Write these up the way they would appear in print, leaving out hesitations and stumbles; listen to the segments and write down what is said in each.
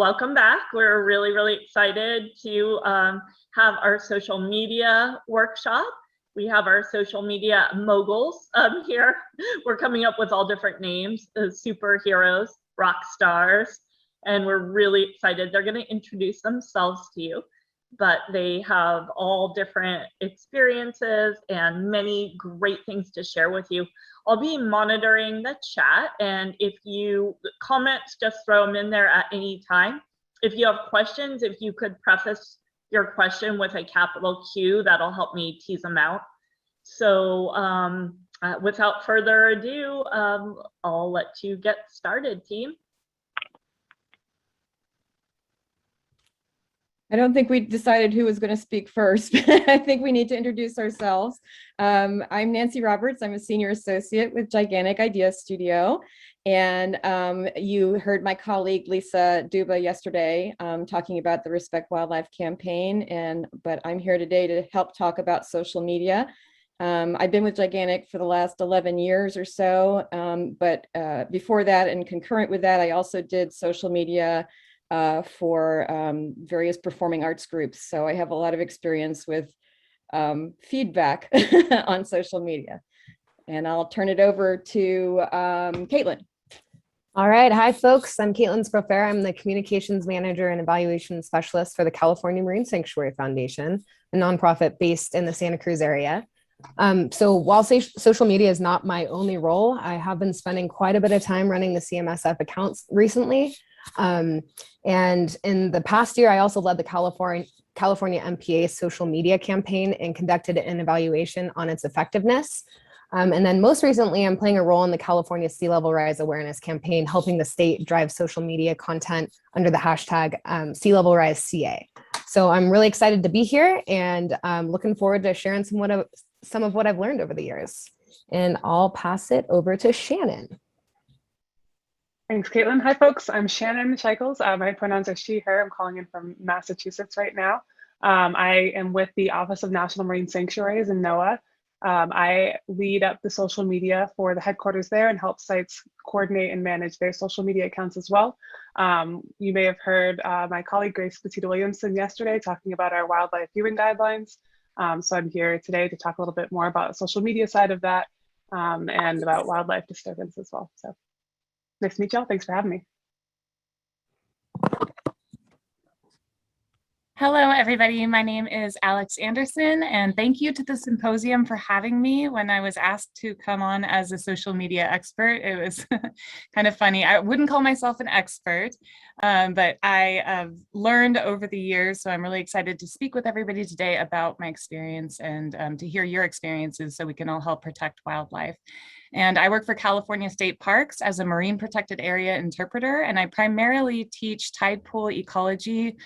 welcome back. We're really excited to have our social media workshop. We have our social media moguls here. We're coming up with all different names, superheroes, rock stars, and we're really excited. They're going to introduce themselves to you, but they have all different experiences and many great things to share with you. I'll be monitoring the chat, and if you comments, just throw them in there at any time. If you have questions, if you could preface your question with a capital Q, that'll help me tease them out. So without further ado, I'll let you get started, team. I don't think we decided who was going to speak first, but I think we need to introduce ourselves. I'm Nancy Roberts. I'm a senior associate with Gigantic Idea Studio. And you heard my colleague Lisa Duba yesterday talking about the Respect Wildlife campaign, but I'm here today to help talk about social media. I've been with Gigantic for the last 11 years or so, but before that and concurrent with that, I also did social media for various performing arts groups. So I have a lot of experience with feedback on social media. And I'll turn it over to Katelyn. All right. Hi, folks. I'm Katelyn Sprofera. I'm the communications manager and evaluation specialist for the California Marine Sanctuary Foundation, a nonprofit based in the Santa Cruz area. So while social media is not my only role, I have been spending quite a bit of time running the CMSF accounts recently. And in the past year, I also led the California MPA social media campaign and conducted an evaluation on its effectiveness. And then most recently, I'm playing a role in the California Sea Level Rise Awareness campaign, helping the state drive social media content under the hashtag Sea Level Rise CA. So I'm really excited to be here and looking forward to sharing some of what I've learned over the years. And I'll pass it over to Shannon. Thanks, Katelyn. Hi, folks. I'm Shannon Cycles. My pronouns are she, her. I'm calling in from Massachusetts right now. I am with the Office of National Marine Sanctuaries in NOAA. I lead up the social media for the headquarters there and help sites coordinate and manage their social media accounts as well. You may have heard my colleague Grace Petito-Williamson yesterday talking about our wildlife viewing guidelines. So I'm here today to talk a little bit more about the social media side of that and about wildlife disturbance as well. So nice to meet y'all. Thanks for having me. Hello, everybody. My name is Alex Anderson, and thank you to the Symposium for having me. When I was asked to come on as a social media expert, it was kind of funny. I wouldn't call myself an expert, but I have learned over the years, so I'm really excited to speak with everybody today about my experience and to hear your experiences so we can all help protect wildlife. And I work for California State Parks as a marine protected area interpreter, and I primarily teach tide pool ecology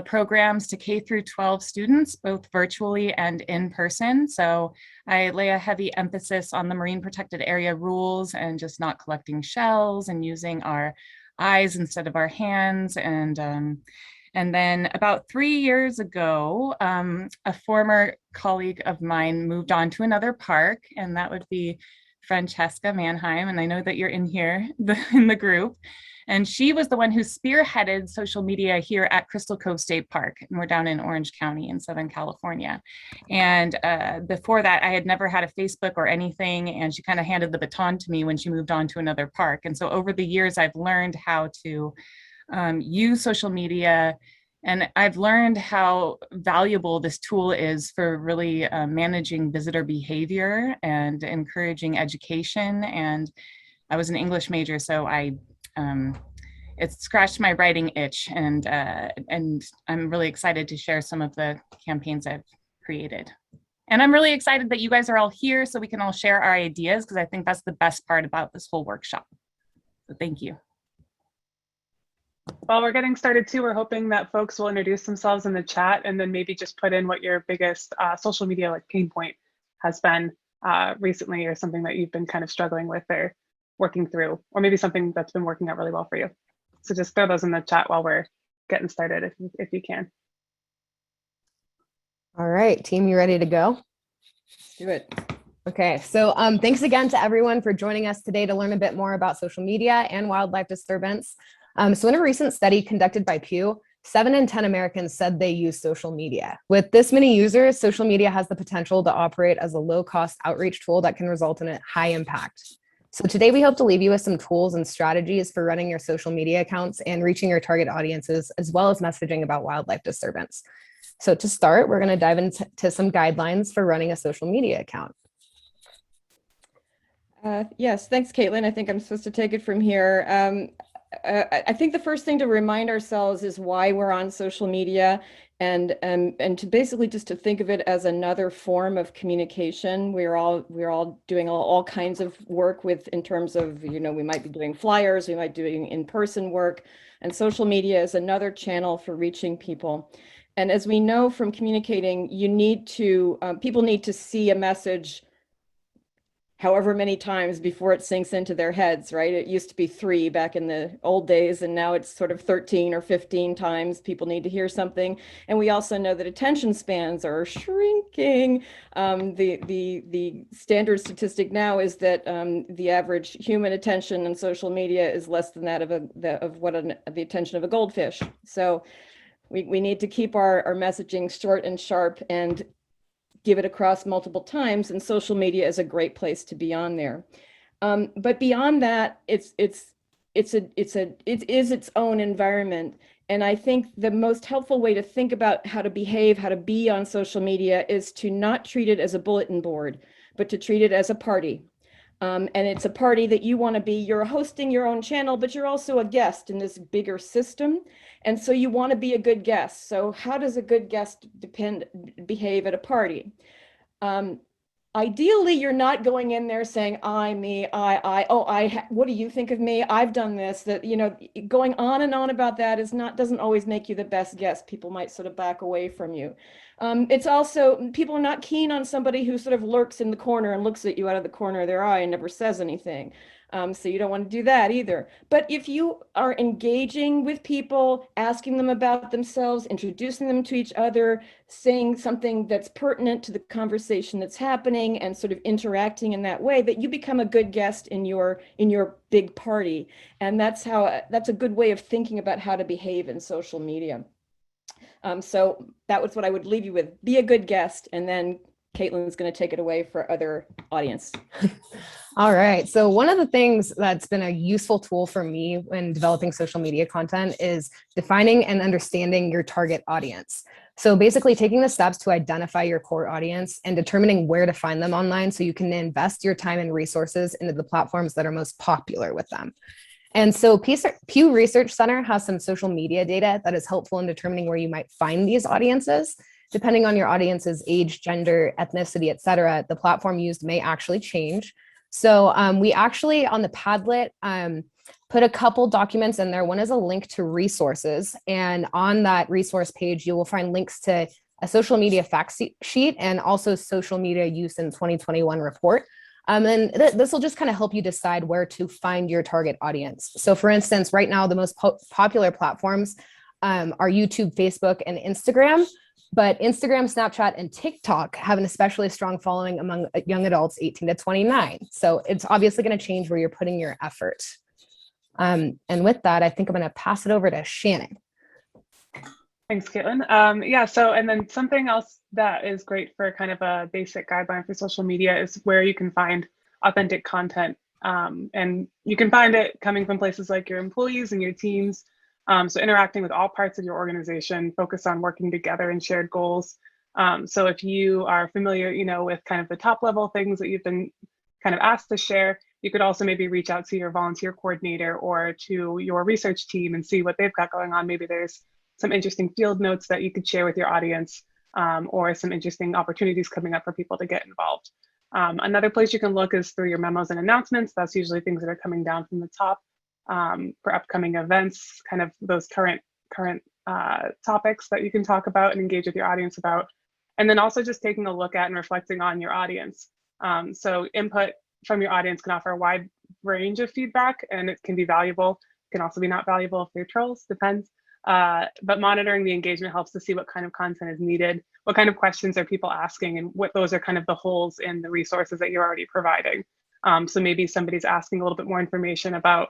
programs to K through 12 students, both virtually and in person. So I lay a heavy emphasis on the marine protected area rules and just not collecting shells and using our eyes instead of our hands. And then about 3 years ago, a former colleague of mine moved on to another park, and that would be Francesca Mannheim. And I know that you're in here in the group. And she was the one who spearheaded social media here at Crystal Cove State Park. And we're down in Orange County in Southern California. And before that, I had never had a Facebook or anything. And she kind of handed the baton to me when she moved on to another park. And so over the years, I've learned how to use social media. And I've learned how valuable this tool is for really managing visitor behavior and encouraging education. And I was an English major, so it scratched my writing itch, and I'm really excited to share some of the campaigns I've created. And I'm really excited that you guys are all here so we can all share our ideas, because I think that's the best part about this whole workshop. So thank you. While we're getting started too, we're hoping that folks will introduce themselves in the chat and then maybe just put in what your biggest social media pain point has been recently, or something that you've been kind of struggling with or working through, or maybe something that's been working out really well for you. So just throw those in the chat while we're getting started if you can. All right, team, you ready to go? Let's do it. Okay, so thanks again to everyone for joining us today to learn a bit more about social media and wildlife disturbance. So in a recent study conducted by Pew, 7 in 10 Americans said they use social media. With this many users, social media has the potential to operate as a low-cost outreach tool that can result in a high impact. So today we hope to leave you with some tools and strategies for running your social media accounts and reaching your target audiences, as well as messaging about wildlife disturbance. So to start, we're going to dive into some guidelines for running a social media account. Yes, thanks, Katelyn. I think I'm supposed to take it from here. I think the first thing to remind ourselves is why we're on social media, and to basically just to think of it as another form of communication. We're all doing all kinds of work in terms of, we might be doing flyers, we might be doing in-person work, and social media is another channel for reaching people. And as we know from communicating, people need to see a message however many times before it sinks into their heads, right? It used to be 3 back in the old days, and now it's sort of 13 or 15 times people need to hear something. And we also know that attention spans are shrinking. The standard statistic now is that the average human attention in social media is less than that of the attention of a goldfish. So we need to keep our messaging short and sharp and give it across multiple times, and social media is a great place to be on there. But beyond that, it is its own environment. And I think the most helpful way to think about how to behave, how to be on social media, is to not treat it as a bulletin board, but to treat it as a party. And it's a party that you want to be. You're hosting your own channel, but you're also a guest in this bigger system. And so you want to be a good guest. So how does a good guest behave at a party? Ideally, you're not going in there saying, I, me, what do you think of me? I've done this. That, going on and on about that doesn't always make you the best guest. People might sort of back away from you. It's also, people are not keen on somebody who sort of lurks in the corner and looks at you out of the corner of their eye and never says anything. So you don't want to do that either. But if you are engaging with people, asking them about themselves, introducing them to each other, saying something that's pertinent to the conversation that's happening, and sort of interacting in that way, that you become a good guest in your big party. And that's a good way of thinking about how to behave in social media. So that was what I would leave you with. Be a good guest, and then Katelyn's going to take it away for other audience. All right. So one of the things that's been a useful tool for me when developing social media content is defining and understanding your target audience. So basically taking the steps to identify your core audience and determining where to find them online so you can invest your time and resources into the platforms that are most popular with them. And so Pew Research Center has some social media data that is helpful in determining where you might find these audiences. Depending on your audience's age, gender, ethnicity, et cetera, the platform used may actually change. So we actually, on the Padlet, put a couple documents in there. One is a link to resources. And on that resource page, you will find links to a social media fact sheet and also social media use in 2021 report. And this will just kind of help you decide where to find your target audience. So for instance, right now, the most popular platforms are YouTube, Facebook, and Instagram. But Instagram, Snapchat, and TikTok have an especially strong following among young adults 18 to 29. So it's obviously going to change where you're putting your effort. And with that, I think I'm going to pass it over to Shannon. Thanks, Katelyn. And then something else that is great for kind of a basic guideline for social media is where you can find authentic content. And you can find it coming from places like your employees and your teams. So interacting with all parts of your organization, focus on working together and shared goals. So if you are familiar, with kind of the top level things that you've been kind of asked to share, you could also maybe reach out to your volunteer coordinator or to your research team and see what they've got going on. Maybe there's some interesting field notes that you could share with your audience, or some interesting opportunities coming up for people to get involved. Another place you can look is through your memos and announcements. That's usually things that are coming down from the top. For upcoming events, kind of those current topics that you can talk about and engage with your audience about. And then also just taking a look at and reflecting on your audience. So input from your audience can offer a wide range of feedback, and it can be valuable. It can also be not valuable if they're trolls, depends. But monitoring the engagement helps to see what kind of content is needed, what kind of questions are people asking, and what those are kind of the holes in the resources that you're already providing. So maybe somebody's asking a little bit more information about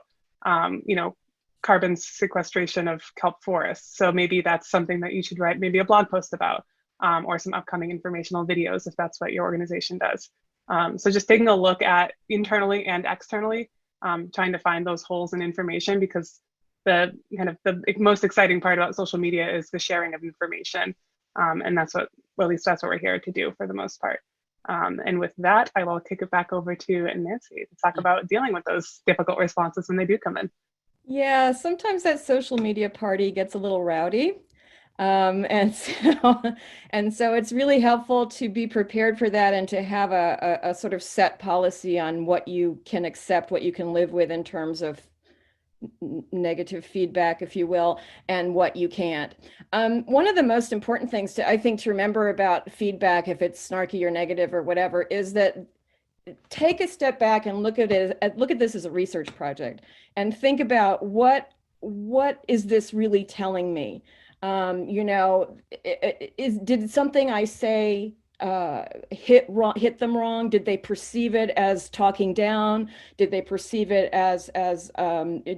carbon sequestration of kelp forests. So maybe that's something that you should write maybe a blog post about, or some upcoming informational videos if that's what your organization does. So just taking a look at internally and externally, trying to find those holes in information, because the most exciting part about social media is the sharing of information. And that's what, well, at least that's what we're here to do for the most part. And with that, I will kick it back over to Nancy to talk about dealing with those difficult responses when they do come in. Yeah, sometimes that social media party gets a little rowdy. And so it's really helpful to be prepared for that and to have a sort of set policy on what you can accept, what you can live with in terms of negative feedback, if you will, and what you can't. One of the most important things I think to remember about feedback, if it's snarky or negative or whatever, is that take a step back and look at this as a research project and think about what is this really telling me? Did something I say hit them wrong? Did they perceive it as talking down? Did they perceive it as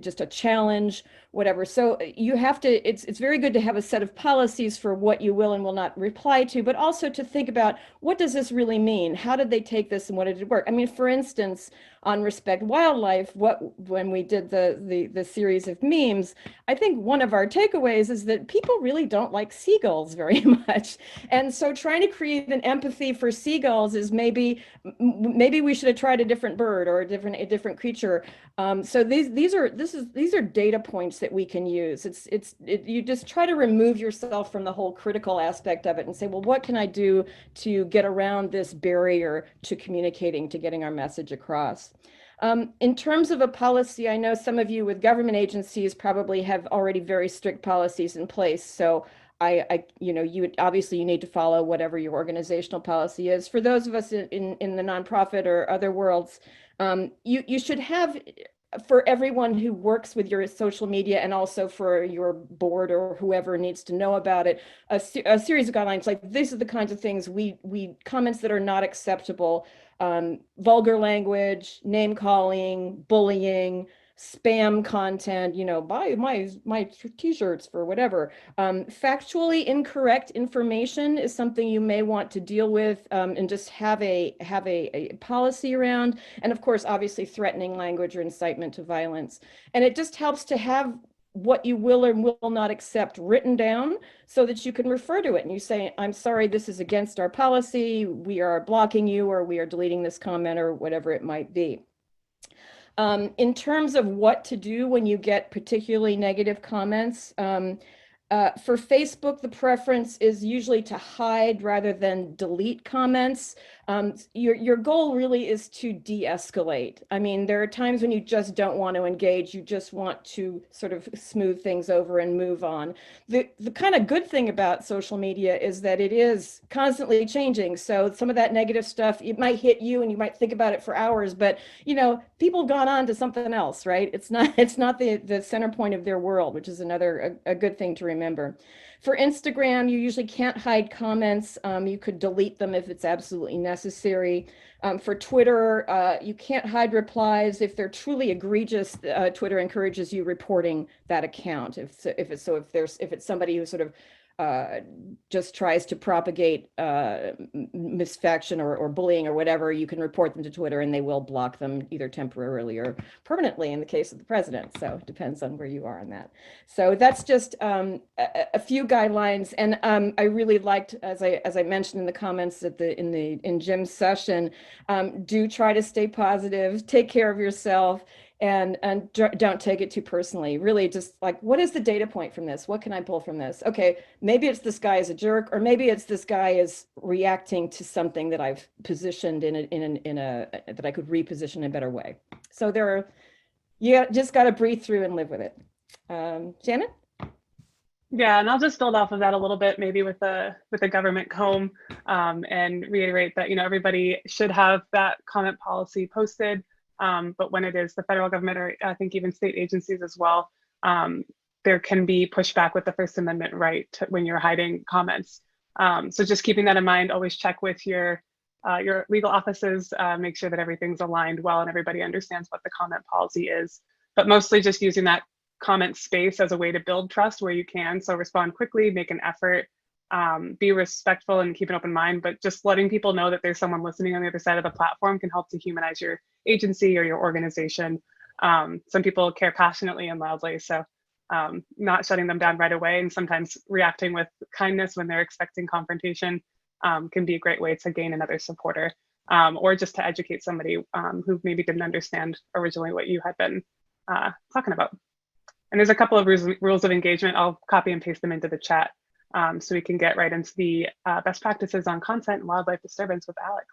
just a challenge? Whatever. So you have to, it's very good to have a set of policies for what you will and will not reply to, but also to think about, what does this really mean? How did they take this and what did it work? I mean, for instance, on Respect Wildlife, when we did the series of memes, I think one of our takeaways is that people really don't like seagulls very much. And so trying to create an empathy for seagulls is maybe we should have tried a different bird or a different creature. So these are data points that we can use. You just try to remove yourself from the whole critical aspect of it and say, well, what can I do to get around this barrier to communicating, to getting our message across? In terms of a policy, I know some of you with government agencies probably have already very strict policies in place. So you obviously need to follow whatever your organizational policy is. For those of us in the nonprofit or other worlds, you should have, for everyone who works with your social media and also for your board or whoever needs to know about it, a series of guidelines like these are the kinds of things comments that are not acceptable, vulgar language, name calling, bullying, spam content, buy my t-shirts for whatever. Factually incorrect information is something you may want to deal with, and just have a policy around. And of course, obviously threatening language or incitement to violence. And it just helps to have what you will or will not accept written down so that you can refer to it and you say, I'm sorry, this is against our policy. We are blocking you, or we are deleting this comment, or whatever it might be. In terms of what to do when you get particularly negative comments, for Facebook, the preference is usually to hide rather than delete comments. Your goal really is to de-escalate. I mean, there are times when you just don't want to engage. You just want to sort of smooth things over and move on. The kind of good thing about social media is that it is constantly changing. So some of that negative stuff, it might hit you and you might think about it for hours, but people have gone on to something else, right? It's not the center point of their world, which is another a good thing to remember. For Instagram, you usually can't hide comments. You could delete them if it's absolutely necessary. For Twitter, you can't hide replies. If they're truly egregious, Twitter encourages you reporting that account. If it's somebody who sort of just tries to propagate misfaction or bullying or whatever, you can report them to Twitter and they will block them either temporarily or permanently in the case of the president. So it depends on where you are on that. So that's just a few guidelines. And I really liked, as I mentioned in the comments in Jim's session, do try to stay positive, take care of yourself, and don't take it too personally. Really just like, what is the data point from this? What can I pull from this? Okay, maybe it's this guy is a jerk, or maybe it's this guy is reacting to something that I've positioned that I could reposition in a better way. So you just got to breathe through and live with it. Shannon? Yeah, and I'll just build off of that a little bit, maybe with the government comb, and reiterate that everybody should have that comment policy posted. But when it is the federal government, or I think even state agencies as well, there can be pushback with the First Amendment right when you're hiding comments. So just keeping that in mind, always check with your legal offices, make sure that everything's aligned well and everybody understands what the comment policy is. But mostly just using that comment space as a way to build trust where you can. So respond quickly, make an effort, be respectful and keep an open mind, but just letting people know that there's someone listening on the other side of the platform can help to humanize your agency or your organization. Some people care passionately and loudly, so not shutting them down right away and sometimes reacting with kindness when they're expecting confrontation can be a great way to gain another supporter, or just to educate somebody who maybe didn't understand originally what you had been talking about. And there's a couple of rules of engagement. I'll copy and paste them into the chat so we can get right into the best practices on content and wildlife disturbance with Alex.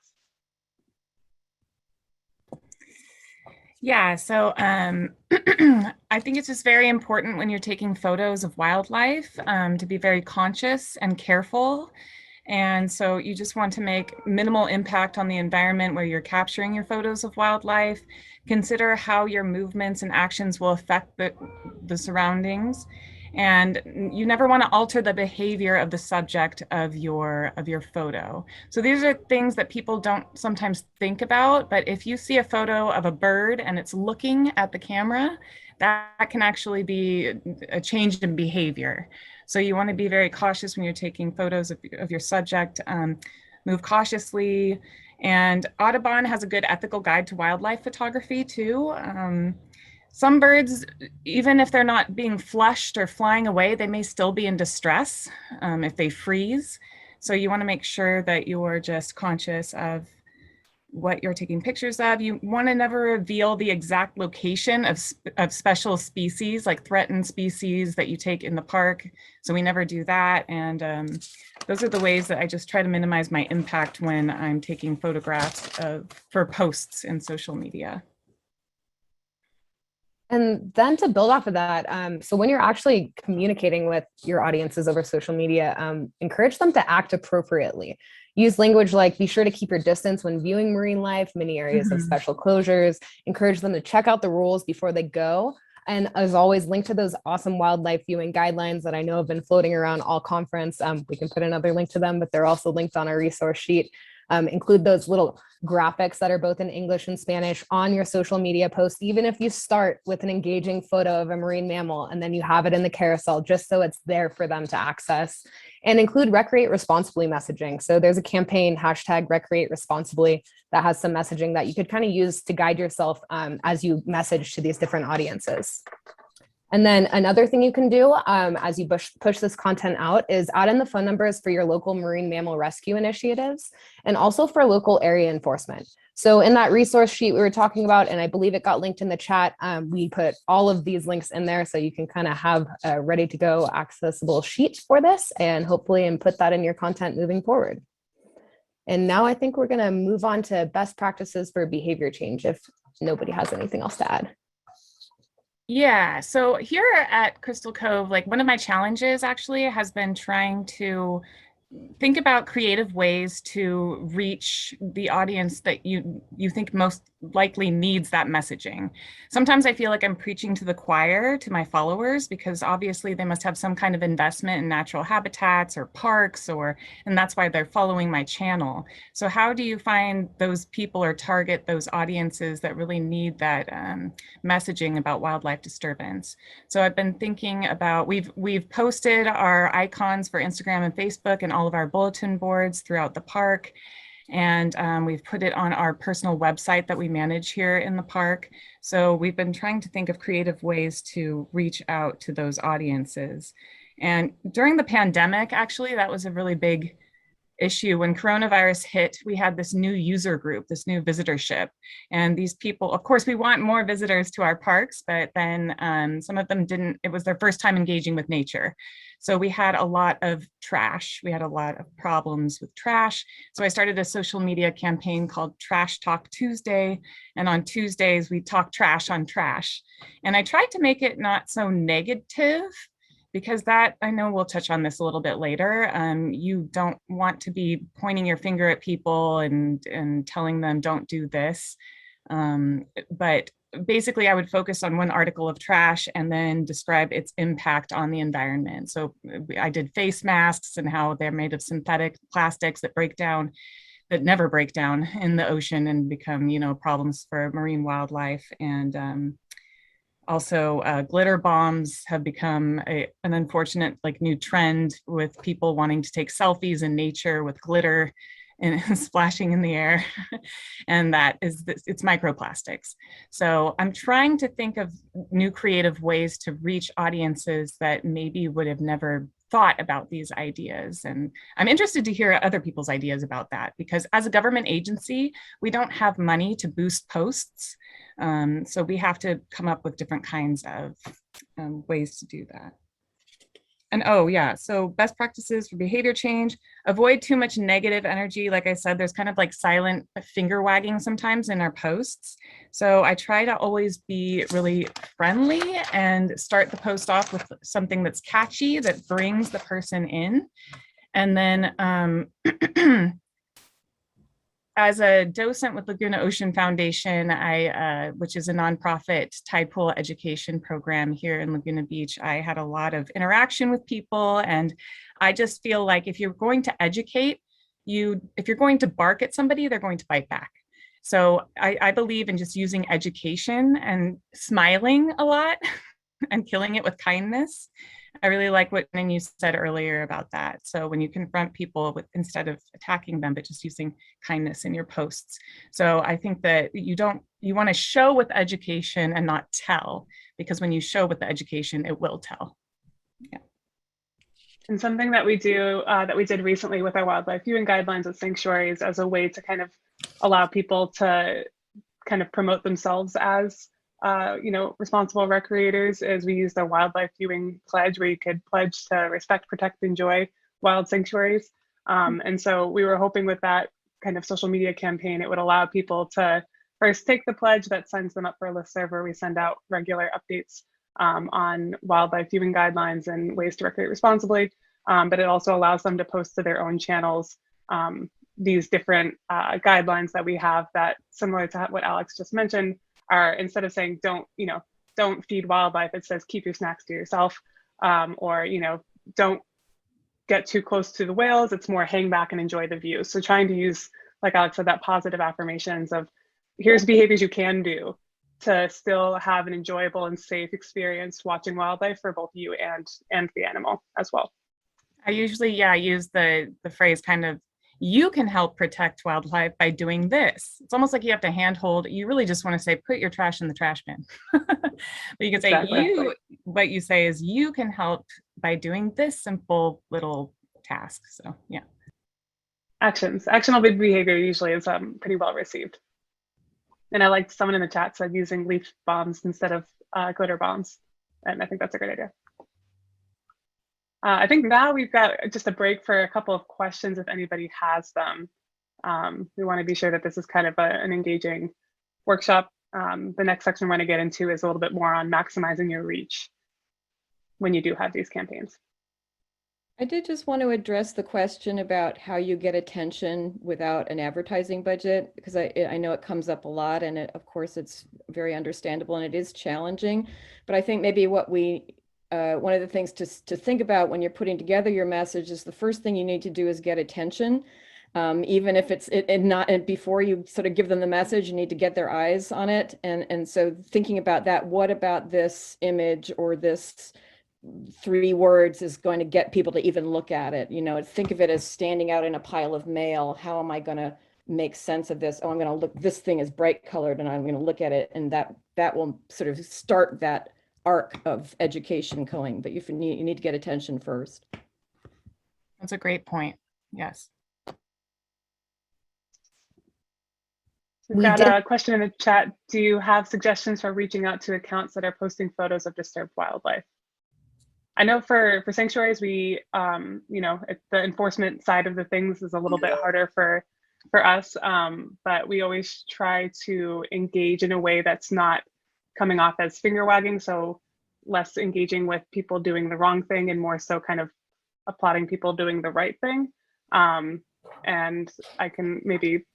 Yeah, so I think it's just very important when you're taking photos of wildlife to be very conscious and careful. And so you just want to make minimal impact on the environment where you're capturing your photos of wildlife. Consider how your movements and actions will affect the surroundings. And you never want to alter the behavior of the subject of your photo. So these are things that people don't sometimes think about, but if you see a photo of a bird and it's looking at the camera, that can actually be a change in behavior. So you want to be very cautious when you're taking photos of your subject, move cautiously. And Audubon has a good ethical guide to wildlife photography too. Some birds, even if they're not being flushed or flying away, they may still be in distress if they freeze. So you want to make sure that you're just conscious of what you're taking pictures of. You want to never reveal the exact location of special species, like threatened species that you take in the park. So we never do that. And those are the ways that I just try to minimize my impact when I'm taking photographs for posts in social media. And then to build off of that, so when you're actually communicating with your audiences over social media, encourage them to act appropriately. Use language like, be sure to keep your distance when viewing marine life, many areas of special closures. Encourage them to check out the rules before they go. And as always, link to those awesome wildlife viewing guidelines that I know have been floating around all conference. We can put another link to them, but they're also linked on our resource sheet. Include those little graphics that are both in English and Spanish on your social media posts, even if you start with an engaging photo of a marine mammal and then you have it in the carousel, just so it's there for them to access. And include recreate responsibly messaging. So there's a campaign, hashtag recreate responsibly, that has some messaging that you could kind of use to guide yourself as you message to these different audiences. And then another thing you can do as you push this content out is add in the phone numbers for your local marine mammal rescue initiatives and also for local area enforcement. So in that resource sheet we were talking about, and I believe it got linked in the chat, we put all of these links in there so you can kind of have a ready to go accessible sheet for this and hopefully put that in your content moving forward. And now I think we're going to move on to best practices for behavior change if nobody has anything else to add. Yeah, so here at Crystal Cove, like one of my challenges actually has been trying to think about creative ways to reach the audience that you think most likely needs that messaging. Sometimes I feel like I'm preaching to the choir to my followers because obviously they must have some kind of investment in natural habitats or parks, and that's why they're following my channel. So how do you find those people or target those audiences that really need that messaging about wildlife disturbance? So I've been thinking about, we've posted our icons for Instagram and Facebook and all of our bulletin boards throughout the park. And we've put it on our personal website that we manage here in the park. So we've been trying to think of creative ways to reach out to those audiences. And during the pandemic, actually, that was a really big issue. When coronavirus hit, we had this new user group, this new visitorship. And these people, of course, we want more visitors to our parks, but then some of them didn't, it was their first time engaging with nature. So we had a lot of trash. We had a lot of problems with trash. So I started a social media campaign called Trash Talk Tuesday. And on Tuesdays, we talk trash on trash. And I tried to make it not so negative, because that, I know we'll touch on this a little bit later. You don't want to be pointing your finger at people and telling them don't do this. But basically I would focus on one article of trash and then describe its impact on the environment. So I did face masks and how they're made of synthetic plastics that break down, that never break down in the ocean and become, problems for marine wildlife. And Also, glitter bombs have become an unfortunate new trend with people wanting to take selfies in nature with glitter and splashing in the air. And it's microplastics. So I'm trying to think of new creative ways to reach audiences that maybe would have never thought about these ideas. And I'm interested to hear other people's ideas about that, because as a government agency, we don't have money to boost posts. So we have to come up with different kinds of ways to do that. And oh yeah, so best practices for behavior change: avoid too much negative energy. Like I said, there's kind of silent finger wagging sometimes in our posts. So I try to always be really friendly and start the post off with something that's catchy, that brings the person in. And then as a docent with Laguna Ocean Foundation, which is a nonprofit tide pool education program here in Laguna Beach, I had a lot of interaction with people. And I just feel like if you're going to educate, if you're going to bark at somebody, they're going to bite back. So I believe in just using education and smiling a lot and killing it with kindness. I really like what you said earlier about that. So when you confront people instead of attacking them, but just using kindness in your posts. So I think that you want to show with education and not tell, because when you show with the education, it will tell. Yeah. And something that we do, that we did recently with our wildlife viewing guidelines at sanctuaries as a way to kind of allow people to kind of promote themselves as responsible recreators, is we used a wildlife viewing pledge where you could pledge to respect, protect, enjoy wild sanctuaries. And so we were hoping with that kind of social media campaign, it would allow people to first take the pledge that signs them up for a listserv where we send out regular updates on wildlife viewing guidelines and ways to recreate responsibly. But it also allows them to post to their own channels these different guidelines that we have that, similar to what Alex just mentioned, are, instead of saying don't feed wildlife, it says keep your snacks to yourself, or don't get too close to the whales. It's more hang back and enjoy the view. So trying to use, like Alex said, that positive affirmations of here's behaviors you can do to still have an enjoyable and safe experience watching wildlife for both you and the animal as well. I usually use the phrase kind of, you can help protect wildlife by doing this. It's almost like you have to handhold. You really just want to say, put your trash in the trash bin. But you can say, exactly. What you say is, you can help by doing this simple little task. So yeah. Actionable behavior usually is pretty well received. And I liked someone in the chat said using leaf bombs instead of glitter bombs. And I think that's a great idea. I think now we've got just a break for a couple of questions if anybody has them. We want to be sure that this is kind of an engaging workshop. The next section we're going to get into is a little bit more on maximizing your reach when you do have these campaigns. I did just want to address the question about how you get attention without an advertising budget, because I know it comes up a lot, and of course it's very understandable and it is challenging. But I think maybe what one of the things to think about when you're putting together your message is the first thing you need to do is get attention. Even if it's not before you sort of give them the message, you need to get their eyes on it. And so thinking about that, what about this image or this 3 words is going to get people to even look at it? Think of it as standing out in a pile of mail. How am I going to make sense of this? Oh, I'm going to look, this thing is bright colored and I'm going to look at it, and that will sort of start that arc of education going. But you need to get attention first. That's a great point. Yes. We've got a question in the chat. Do you have suggestions for reaching out to accounts that are posting photos of disturbed wildlife? I know for sanctuaries, we, the enforcement side of the things is a little bit harder for us, but we always try to engage in a way that's not coming off as finger wagging, so less engaging with people doing the wrong thing and more so kind of applauding people doing the right thing. And I can maybe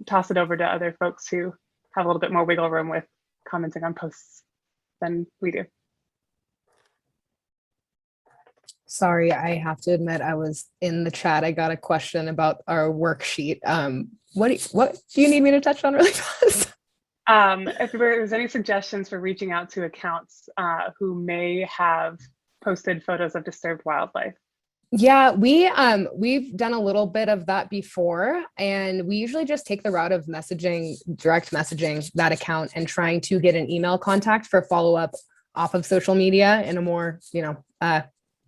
toss it over to other folks who have a little bit more wiggle room with commenting on posts than we do. Sorry, I have to admit, I was in the chat. I got a question about our worksheet. What do you need me to touch on really fast? If there's any suggestions for reaching out to accounts who may have posted photos of disturbed wildlife. Yeah, we've done a little bit of that before, and we usually just take the route of direct messaging that account and trying to get an email contact for follow-up off of social media in a more,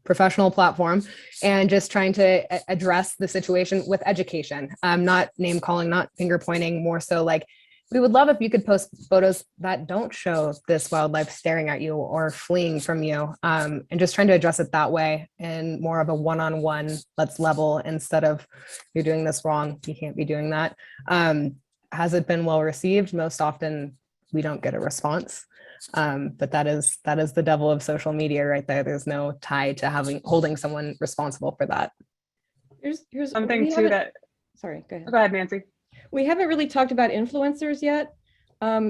professional platform, and just trying to address the situation with education. Not name calling, not finger pointing, more so like, we would love if you could post photos that don't show this wildlife staring at you or fleeing from you, and just trying to address it that way in more of a one-on-one, let's level, instead of you're doing this wrong, you can't be doing that. Has it been well received? Most often we don't get a response. But that is the devil of social media right there. There's no tie to holding someone responsible for that. Here's Something too that. Sorry, go ahead. Go ahead, Nancy. We haven't really talked about influencers yet.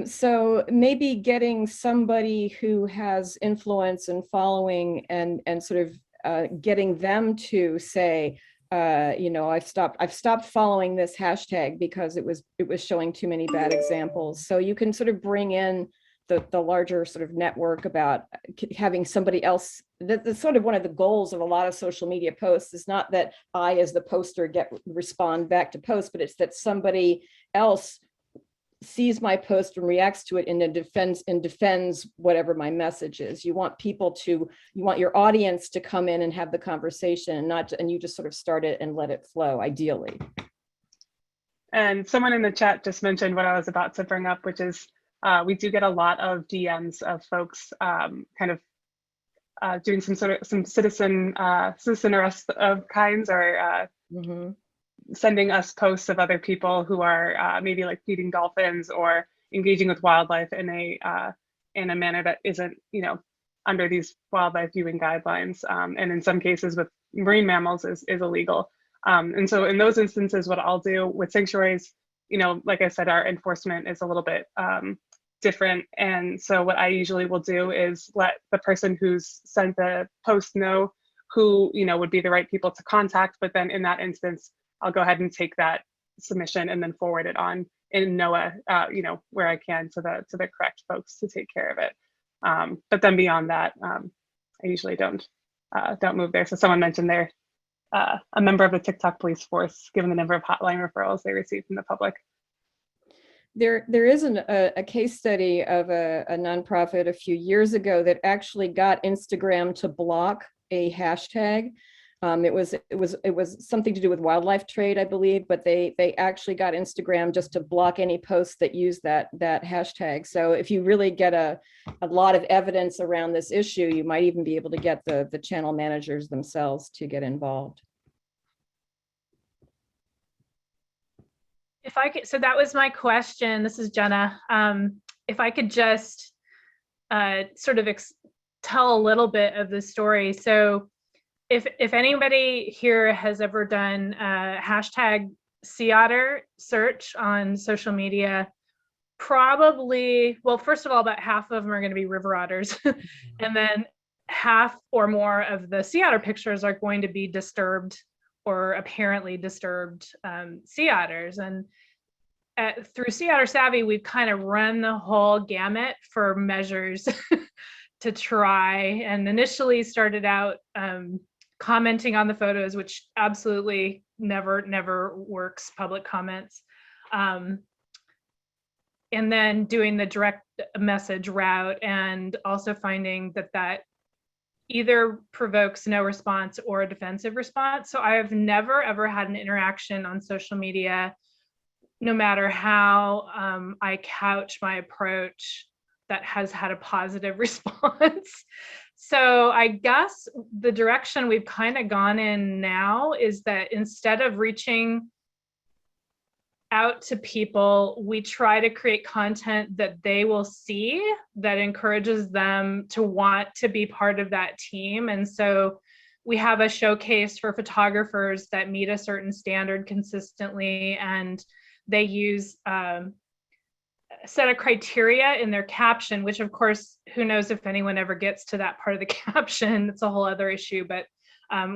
So maybe getting somebody who has influence and following and sort of getting them to say, I've stopped following this hashtag because it was showing too many bad examples. So you can sort of bring in the larger sort of network about having somebody else. That's sort of one of the goals of a lot of social media posts, is not that I, as the poster, respond back to posts, but it's that somebody else sees my post and reacts to it and defends whatever my message is. You want your audience to come in and have the conversation, and you just sort of start it and let it flow, ideally. And someone in the chat just mentioned what I was about to bring up, which is we do get a lot of DMs of folks doing some citizen arrest of kinds, or sending us posts of other people who are maybe like feeding dolphins or engaging with wildlife in a manner that isn't, under these wildlife viewing guidelines, and in some cases with marine mammals is illegal. And so in those instances, what I'll do with sanctuaries, like I said, our enforcement is a little bit different. And so what I usually will do is let the person who's sent the post know who, would be the right people to contact. But then in that instance, I'll go ahead and take that submission and then forward it on in NOAA, where I can, to the correct folks to take care of it. But then beyond that, I usually don't move there. So someone mentioned they're a member of the TikTok police force, given the number of hotline referrals they receive from the public. There is a case study of a nonprofit a few years ago that actually got Instagram to block a hashtag. It was something to do with wildlife trade, I believe, but they actually got Instagram just to block any posts that use that hashtag. So if you really get a lot of evidence around this issue, you might even be able to get the channel managers themselves to get involved. If I could, so that was my question. This is Jenna. If I could just sort of tell a little bit of the story. So if anybody here has ever done a hashtag sea otter search on social media, probably, well, first of all, about half of them are going to be river otters. And then half or more of the sea otter pictures are going to be disturbed or apparently disturbed sea otters. And through Sea Otter Savvy, we've kind of run the whole gamut for measures to try, and initially started out commenting on the photos, which absolutely never works, public comments. And then doing the direct message route, and also finding that either provokes no response or a defensive response. So I have never, ever had an interaction on social media, no matter how I couch my approach, that has had a positive response. So I guess the direction we've kind of gone in now is that instead of reaching out to people, we try to create content that they will see that encourages them to want to be part of that team. And so we have a showcase for photographers that meet a certain standard consistently, and they use a set of criteria in their caption, which of course, who knows if anyone ever gets to that part of the caption, it's a whole other issue, but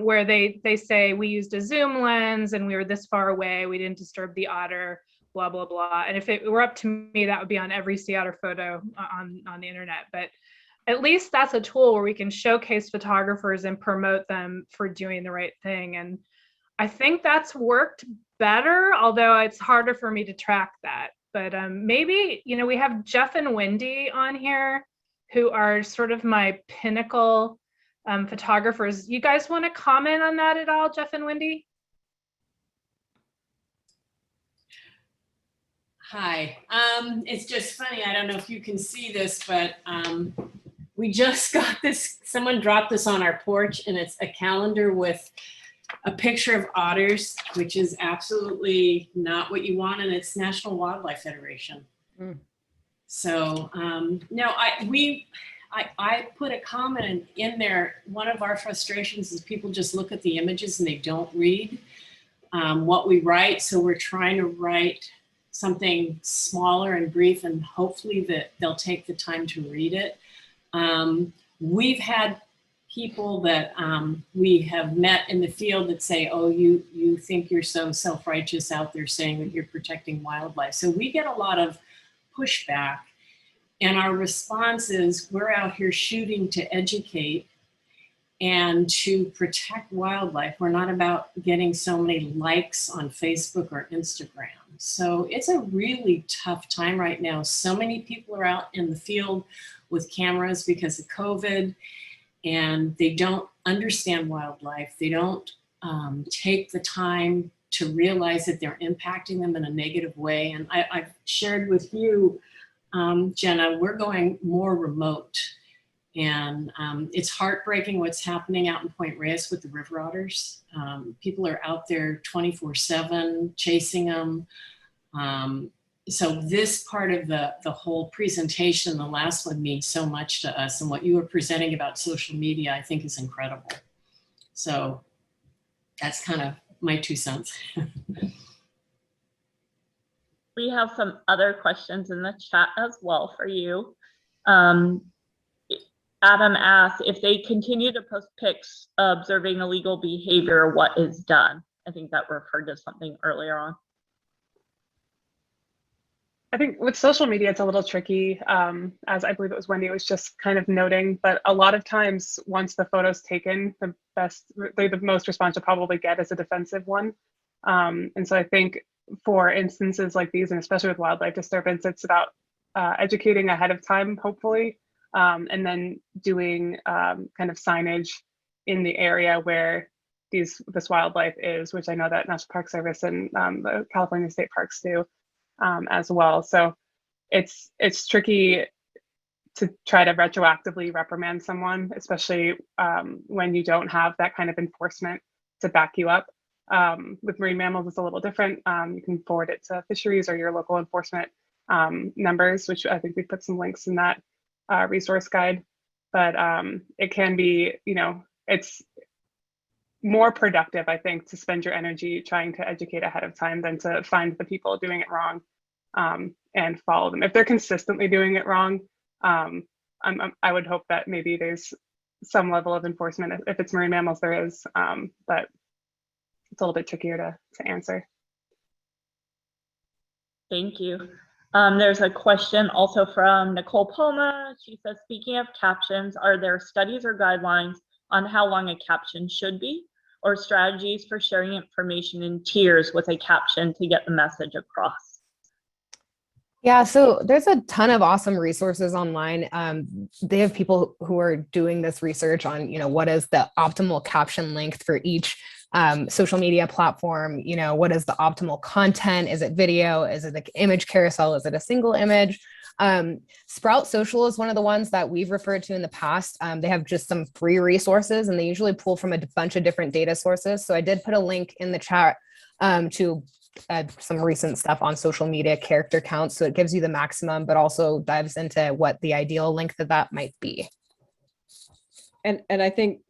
where they say we used a zoom lens and we were this far away, we didn't disturb the otter, blah, blah, blah. And if it were up to me, that would be on every Seattle photo on the internet. But at least that's a tool where we can showcase photographers and promote them for doing the right thing. And I think that's worked better, although it's harder for me to track that. But maybe, we have Jeff and Wendy on here who are sort of my pinnacle photographers. You guys want to comment on that at all, Jeff and Wendy? Hi, it's just funny. I don't know if you can see this, but we just got this, someone dropped this on our porch, and it's a calendar with a picture of otters, which is absolutely not what you want, and it's National Wildlife Federation. Mm. So no, I put a comment in there. One of our frustrations is people just look at the images and they don't read what we write. So we're trying to write something smaller and brief, and hopefully that they'll take the time to read it. We've had people that we have met in the field that say, oh, you think you're so self-righteous out there saying that you're protecting wildlife. So we get a lot of pushback, and our response is we're out here shooting to educate and to protect wildlife. We're not about getting so many likes on Facebook or Instagram. So it's a really tough time right now. So many people are out in the field with cameras because of COVID, and they don't understand wildlife. They don't take the time to realize that they're impacting them in a negative way. And I've shared with you, Jenna, we're going more remote. And it's heartbreaking what's happening out in Point Reyes with the river otters. People are out there 24/7 chasing them. So this part of the whole presentation, the last one, means so much to us. And what you were presenting about social media, I think, is incredible. So that's kind of my 2 cents. We have some other questions in the chat as well for you. Adam asked, if they continue to post pics observing illegal behavior, what is done? I think that referred to something earlier on. I think with social media, it's a little tricky. As I believe it was Wendy was just kind of noting, but a lot of times once the photo's taken, the most response you'll probably get is a defensive one. And so I think for instances like these, and especially with wildlife disturbance, it's about educating ahead of time, hopefully, and then doing kind of signage in the area where this wildlife is, which I know that National Park Service and the California State Parks do. As well. So it's tricky to try to retroactively reprimand someone, especially when you don't have that kind of enforcement to back you up. With marine mammals, it's a little different. You can forward it to fisheries or your local enforcement numbers, which I think we put some links in that resource guide. But it can be, it's more productive, I think, to spend your energy trying to educate ahead of time than to find the people doing it wrong and follow them. If they're consistently doing it wrong, I would hope that maybe there's some level of enforcement. If it's marine mammals, there is, but it's a little bit trickier to answer. Thank you. There's a question also from Nicole Poma. She says, speaking of captions, are there studies or guidelines on how long a caption should be, or strategies for sharing information in tiers with a caption to get the message across? Yeah, so there's a ton of awesome resources online. They have people who are doing this research on, what is the optimal caption length for each social media platform? What is the optimal content? Is it video? Is it an image carousel? Is it a single image? Sprout Social is one of the ones that we've referred to in the past. They have just some free resources, and they usually pull from a bunch of different data sources. So I did put a link in the chat to some recent stuff on social media character counts. So it gives you the maximum, but also dives into what the ideal length of that might be. And I think,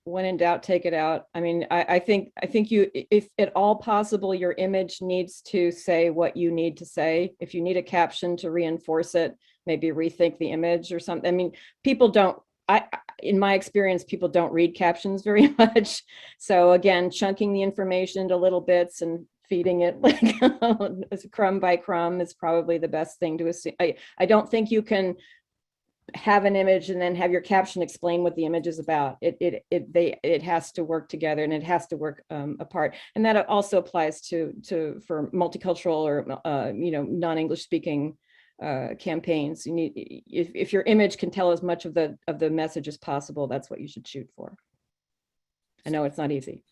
when in doubt, take it out. I mean, I think you, if at all possible, your image needs to say what you need to say. If you need a caption to reinforce it, maybe rethink the image or something. I mean, people don't, in my experience, people don't read captions very much. So again, chunking the information into little bits and feeding it like crumb by crumb is probably the best thing to assume. I don't think you can have an image and then have your caption explain what the image is about. It has to work together, and it has to work apart. And that also applies for multicultural or non-English speaking campaigns. You need, if your image can tell as much of the message as possible, that's what you should shoot for. I know it's not easy.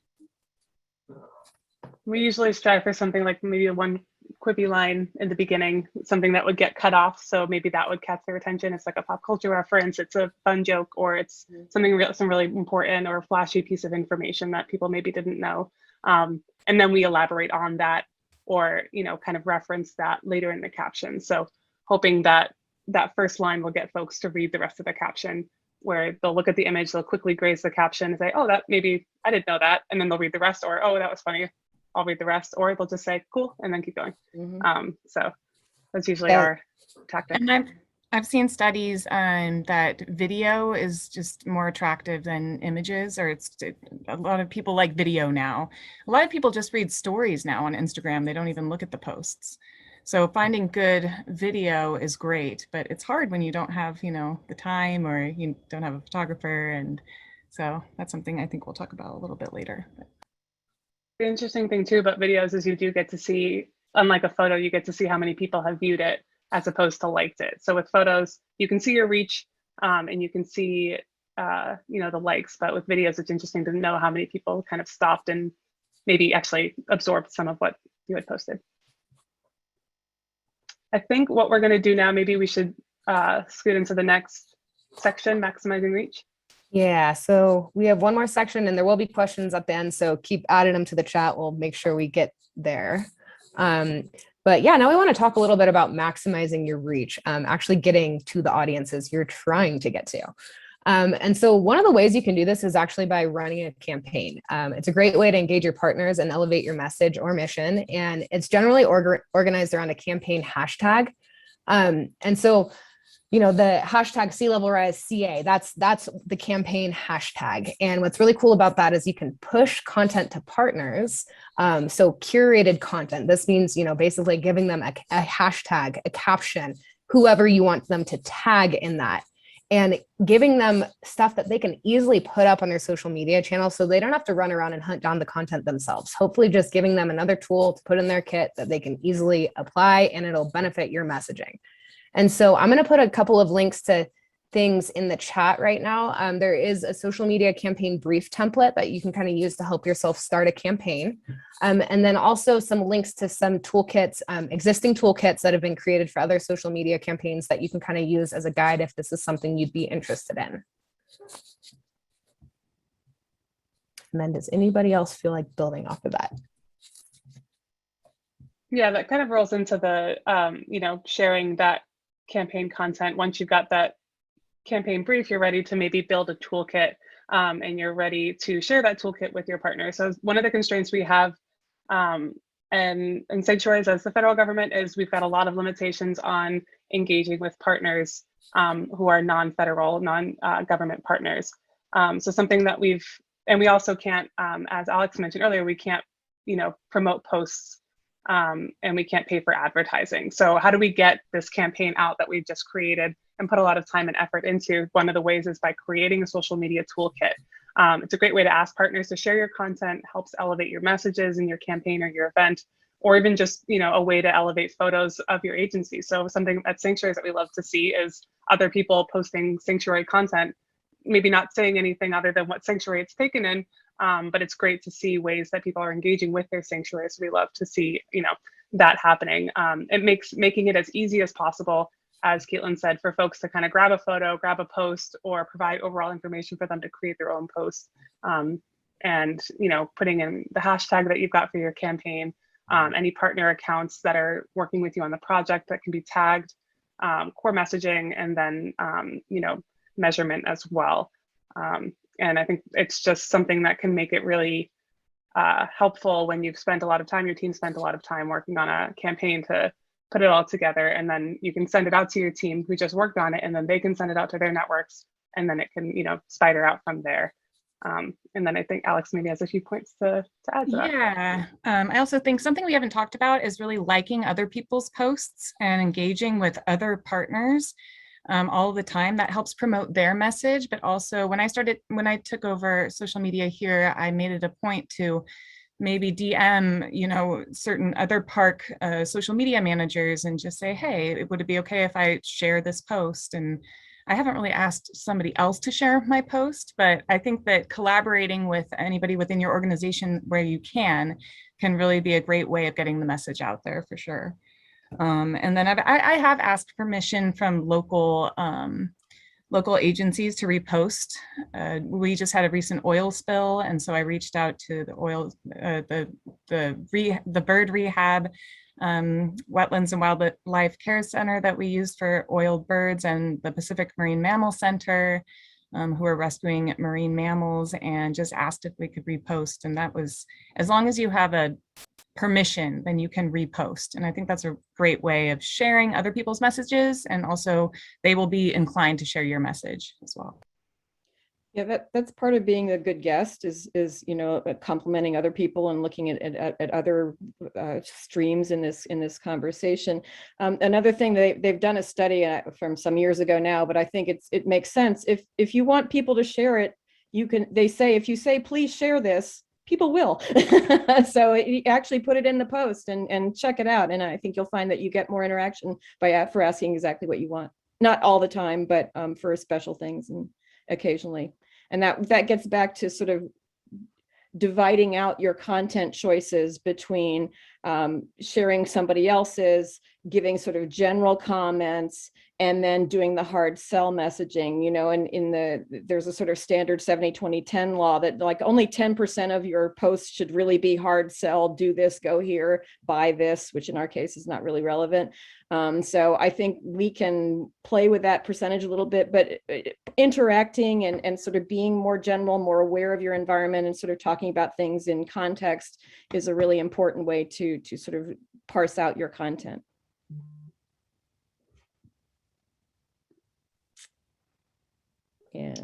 We usually strive for something like maybe one quippy line in the beginning, something that would get cut off. So maybe that would catch their attention. It's like a pop culture reference, it's a fun joke, or it's something real, some really important or flashy piece of information that people maybe didn't know. And then we elaborate on that, or kind of reference that later in the caption. So hoping that that first line will get folks to read the rest of the caption, where they'll look at the image, they'll quickly graze the caption and say, oh, that maybe I didn't know that. And then they'll read the rest, or, oh, that was funny, I'll read the rest, or they'll just say, cool, and then keep going. So that's usually our tactic. And I've seen studies that video is just more attractive than images, or a lot of people like video now. A lot of people just read stories now on Instagram. They don't even look at the posts. So finding good video is great, but it's hard when you don't have, the time, or you don't have a photographer. And so that's something I think we'll talk about a little bit later. The interesting thing too about videos is you do get to see, unlike a photo, you get to see how many people have viewed it as opposed to liked it. So with photos, you can see your reach and you can see, the likes, but with videos, it's interesting to know how many people kind of stopped and maybe actually absorbed some of what you had posted. I think what we're going to do now, maybe we should scoot into the next section, maximizing reach. Yeah, so we have one more section and there will be questions at the end. So keep adding them to the chat. We'll make sure we get there. But yeah, now we want to talk a little bit about maximizing your reach, actually getting to the audiences you're trying to get to. And so one of the ways you can do this is actually by running a campaign. It's a great way to engage your partners and elevate your message or mission. And it's generally organized around a campaign hashtag. And so the hashtag C-Level Rise CA, that's the campaign hashtag. And what's really cool about that is you can push content to partners. So curated content, this means, basically giving them a hashtag, a caption, whoever you want them to tag in that, and giving them stuff that they can easily put up on their social media channel so they don't have to run around and hunt down the content themselves. Hopefully just giving them another tool to put in their kit that they can easily apply, and it'll benefit your messaging. And so I'm going to put a couple of links to things in the chat right now. There is a social media campaign brief template that you can kind of use to help yourself start a campaign. And then also some links to some toolkits, existing toolkits that have been created for other social media campaigns that you can kind of use as a guide if this is something you'd be interested in. And then does anybody else feel like building off of that? Yeah, that kind of rolls into the, sharing that campaign content. Once you've got that campaign brief, you're ready to maybe build a toolkit and you're ready to share that toolkit with your partner. So one of the constraints we have and sanctuaries as the federal government is we've got a lot of limitations on engaging with partners who are non-federal, non-government partners. So something that we also can't, as Alex mentioned earlier, we can't, promote posts and we can't pay for advertising. So how do we get this campaign out that we've just created and put a lot of time and effort into? One of the ways is by creating a social media toolkit. It's a great way to ask partners to share your content, helps elevate your messages in your campaign or your event, or even just, a way to elevate photos of your agency. So something at Sanctuaries that we love to see is other people posting Sanctuary content, maybe not saying anything other than what Sanctuary it's taken in, but it's great to see ways that people are engaging with their sanctuaries. We love to see, that happening. It makes making it as easy as possible, as Katelyn said, for folks to kind of grab a photo, grab a post, or provide overall information for them to create their own post. And, putting in the hashtag that you've got for your campaign, any partner accounts that are working with you on the project that can be tagged, core messaging, and then, measurement as well. And I think it's just something that can make it really helpful when you've spent a lot of time, your team spent a lot of time working on a campaign to put it all together, and then you can send it out to your team who just worked on it, and then they can send it out to their networks, and then it can, spider out from there. And then I think Alex maybe has a few points to add to that. Yeah, I also think something we haven't talked about is really liking other people's posts and engaging with other partners all the time. That helps promote their message. But also when I took over social media here, I made it a point to maybe DM, certain other park social media managers and just say, hey, would it be okay if I share this post? And I haven't really asked somebody else to share my post, but I think that collaborating with anybody within your organization where you can really be a great way of getting the message out there for sure. And then I have asked permission from local agencies to repost. We just had a recent oil spill, and so I reached out to the bird rehab, wetlands and wildlife care center that we use for oiled birds, and the Pacific Marine Mammal Center, who are rescuing marine mammals, and just asked if we could repost. And that was, as long as you have a permission, then you can repost. And I think that's a great way of sharing other people's messages, and also they will be inclined to share your message as well. Yeah, that's part of being a good guest is complimenting other people and looking at other streams in this conversation. Another thing, they've done a study from some years ago now, but I think it makes sense. If you want people to share it, they say, if you say, please share this, people will. So you actually put it in the post and check it out. And I think you'll find that you get more interaction for asking exactly what you want. Not all the time, but for special things and occasionally. And that gets back to sort of dividing out your content choices between sharing somebody else's, giving sort of general comments, and then doing the hard sell messaging, and there's a sort of standard 70-20-10 law that like only 10% of your posts should really be hard sell, do this, go here, buy this, which in our case is not really relevant. So I think we can play with that percentage a little bit, but interacting and sort of being more general, more aware of your environment and sort of talking about things in context is a really important way to sort of parse out your content.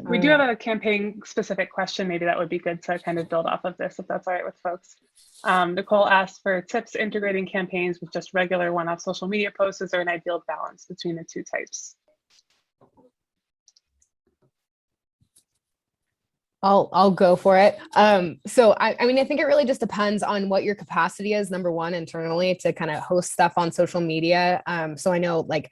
We do have a campaign specific question. Maybe that would be good to kind of build off of this, if that's all right with folks. Nicole asked for tips integrating campaigns with just regular one-off social media posts. Is there an ideal balance between the two types? I'll go for it. So I mean, I think it really just depends on what your capacity is, number one, internally to kind of host stuff on social media. So I know like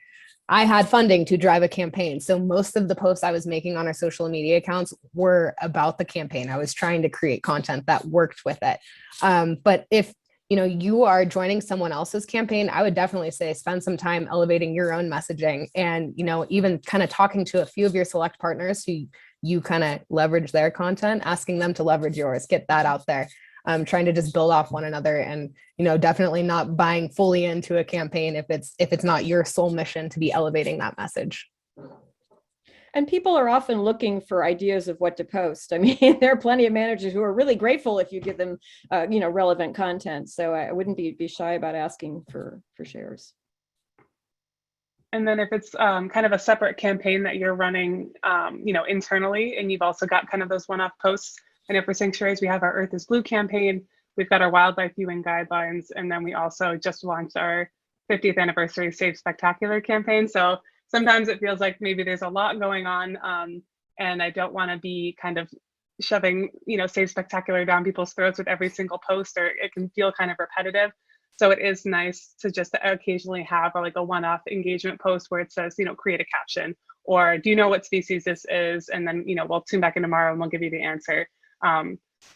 I had funding to drive a campaign. So most of the posts I was making on our social media accounts were about the campaign. I was trying to create content that worked with it. But if you are joining someone else's campaign, I would definitely say spend some time elevating your own messaging and, even kind of talking to a few of your select partners who you kind of leverage their content, asking them to leverage yours, get that out there. Trying to just build off one another and, definitely not buying fully into a campaign if it's not your sole mission to be elevating that message. And people are often looking for ideas of what to post. I mean, there are plenty of managers who are really grateful if you give them, relevant content. So I wouldn't be shy about asking for shares. And then if it's kind of a separate campaign that you're running, internally, and you've also got kind of those one-off posts. And if for sanctuaries, we have our Earth is Blue campaign, we've got our wildlife viewing guidelines, and then we also just launched our 50th anniversary Save Spectacular campaign. So sometimes it feels like maybe there's a lot going on, and I don't want to be kind of shoving, Save Spectacular down people's throats with every single post, or it can feel kind of repetitive. So it is nice to just occasionally have like a one-off engagement post where it says, create a caption, or do you know what species this is? And then, we'll tune back in tomorrow and we'll give you the answer.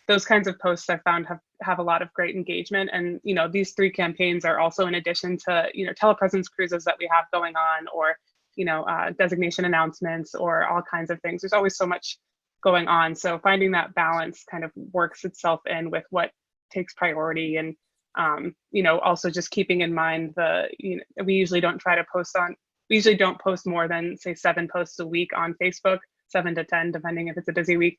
Those kinds of posts I found have a lot of great engagement. And, these 3 campaigns are also in addition to, telepresence cruises that we have going on, or, designation announcements, or all kinds of things. There's always so much going on. So finding that balance kind of works itself in with what takes priority. And, also just keeping in mind we usually don't post more than say 7 posts a week on Facebook, 7 to 10, depending if it's a busy week.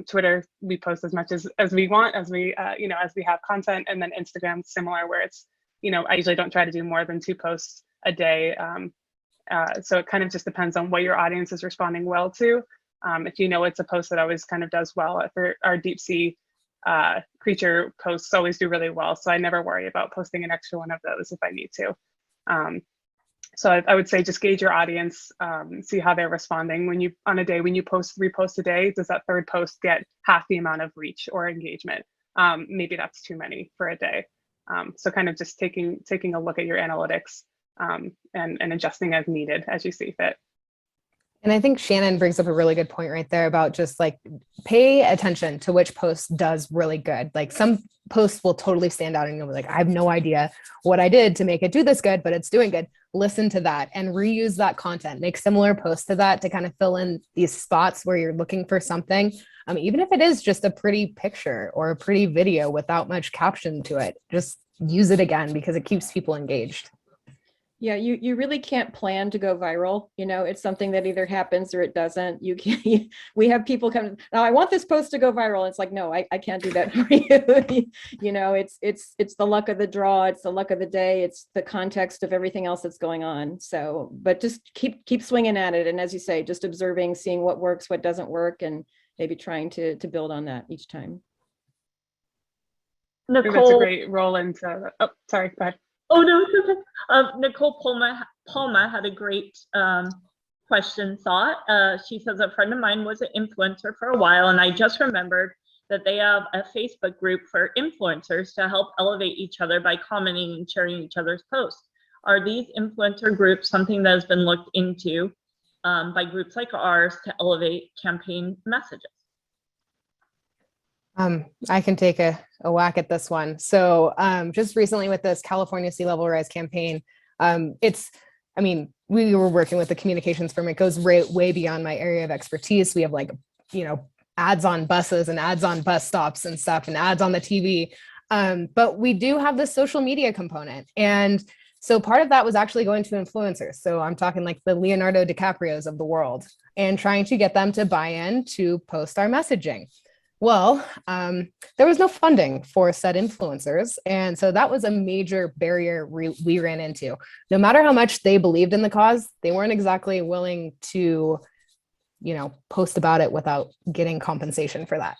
Twitter, we post as much as we want, as we have content. And then Instagram, similar, where it's, I usually don't try to do more than 2 posts a day. So it kind of just depends on what your audience is responding well to. If you know it's a post that always kind of does well, for our deep sea creature posts always do really well. So I never worry about posting an extra one of those if I need to. So I would say just gauge your audience, see how they're responding. When you, on a day, when you repost a day, does that third post get half the amount of reach or engagement? Maybe that's too many for a day. So kind of just taking a look at your analytics and adjusting as needed as you see fit. And I think Shannon brings up a really good point right there about just like pay attention to which post does really good. Like some posts will totally stand out and you'll be like, I have no idea what I did to make it do this good, but it's doing good. Listen to that and reuse that content. Make similar posts to that to kind of fill in these spots where you're looking for something. Even if it is just a pretty picture or a pretty video without much caption to it, just use it again because it keeps people engaged. Yeah, you really can't plan to go viral. You know, it's something that either happens or it doesn't. You can't, we have people come, now I want this post to go viral. It's like, no, I can't do that for you. You know, it's the luck of the draw. It's the luck of the day. It's the context of everything else that's going on. So, but just keep swinging at it. And as you say, just observing, seeing what works, what doesn't work, and maybe trying to build on that each time. Nicole, that's a great roll into, oh, sorry, go ahead. Oh, no, it's okay. Nicole Palma had a great thought. She says, a friend of mine was an influencer for a while, and I just remembered that they have a Facebook group for influencers to help elevate each other by commenting and sharing each other's posts. Are these influencer groups something that has been looked into by groups like ours to elevate campaign messages? I can take a whack at this one. So just recently with this California Sea Level Rise campaign, we were working with the communications firm. It goes way beyond my area of expertise. We have like, ads on buses and ads on bus stops and stuff and ads on the TV. But we do have this social media component. And so part of that was actually going to influencers. So I'm talking like the Leonardo DiCaprios of the world and trying to get them to buy in to post our messaging. Well, there was no funding for said influencers. And so that was a major barrier we ran into. No matter how much they believed in the cause, they weren't exactly willing to, post about it without getting compensation for that.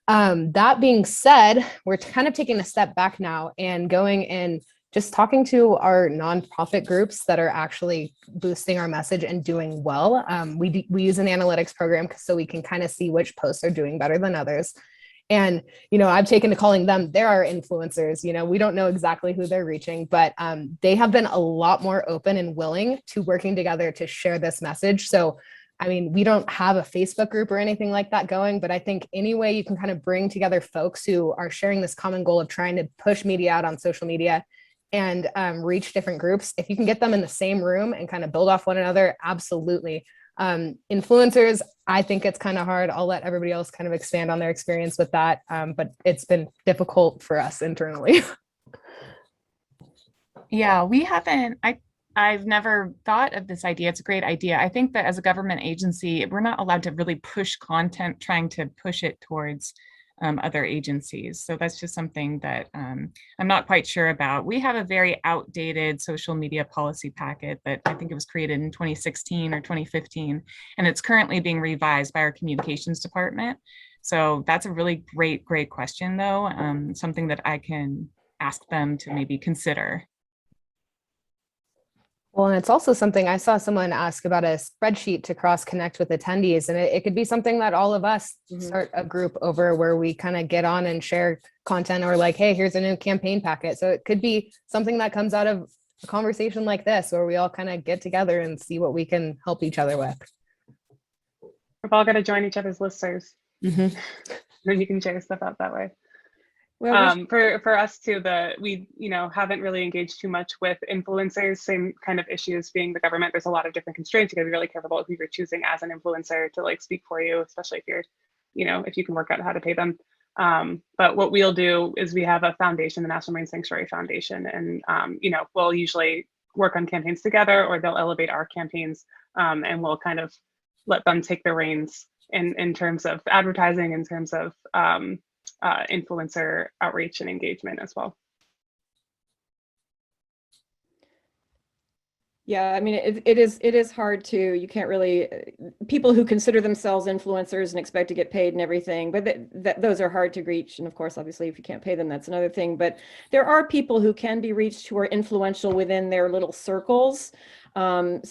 That being said, we're kind of taking a step back now and going and just talking to our nonprofit groups that are actually boosting our message and doing well. We use an analytics program so we can kind of see which posts are doing better than others. And, I've taken to calling them, there are influencers, we don't know exactly who they're reaching, but they have been a lot more open and willing to working together to share this message. So, we don't have a Facebook group or anything like that going, but I think any way you can kind of bring together folks who are sharing this common goal of trying to push media out on social media and reach different groups. If you can get them in the same room and kind of build off one another, absolutely. Influencers, I think it's kind of hard. I'll let everybody else kind of expand on their experience with that. But it's been difficult for us internally. Yeah, we haven't, I've never thought of this idea. It's a great idea. I think that as a government agency, we're not allowed to really push content, trying to push it towards other agencies. So that's just something that I'm not quite sure about. We have a very outdated social media policy packet that I think it was created in 2016 or 2015, and it's currently being revised by our communications department. So that's a really great question though, something that I can ask them to maybe consider. Well, and it's also something I saw someone ask about a spreadsheet to cross connect with attendees. And it could be something that all of us start a group over where we kind of get on and share content or like, hey, here's a new campaign packet. So it could be something that comes out of a conversation like this, where we all kind of get together and see what we can help each other with. We've all got to join each other's listservs. Mm-hmm. Then you can share stuff out that way. Well, for us too, we haven't really engaged too much with influencers. Same kind of issues being the government. There's a lot of different constraints. You got to be really careful about who you're choosing as an influencer to like speak for you, especially if you're, if you can work out how to pay them. But what we'll do is we have a foundation, the National Marine Sanctuary Foundation, and we'll usually work on campaigns together, or they'll elevate our campaigns, and we'll kind of let them take the reins in terms of advertising, in terms of influencer outreach and engagement as well. Yeah, I mean, it is hard to, you can't really, people who consider themselves influencers and expect to get paid and everything, but those are hard to reach. And of course, obviously, if you can't pay them, that's another thing. But there are people who can be reached who are influential within their little circles. And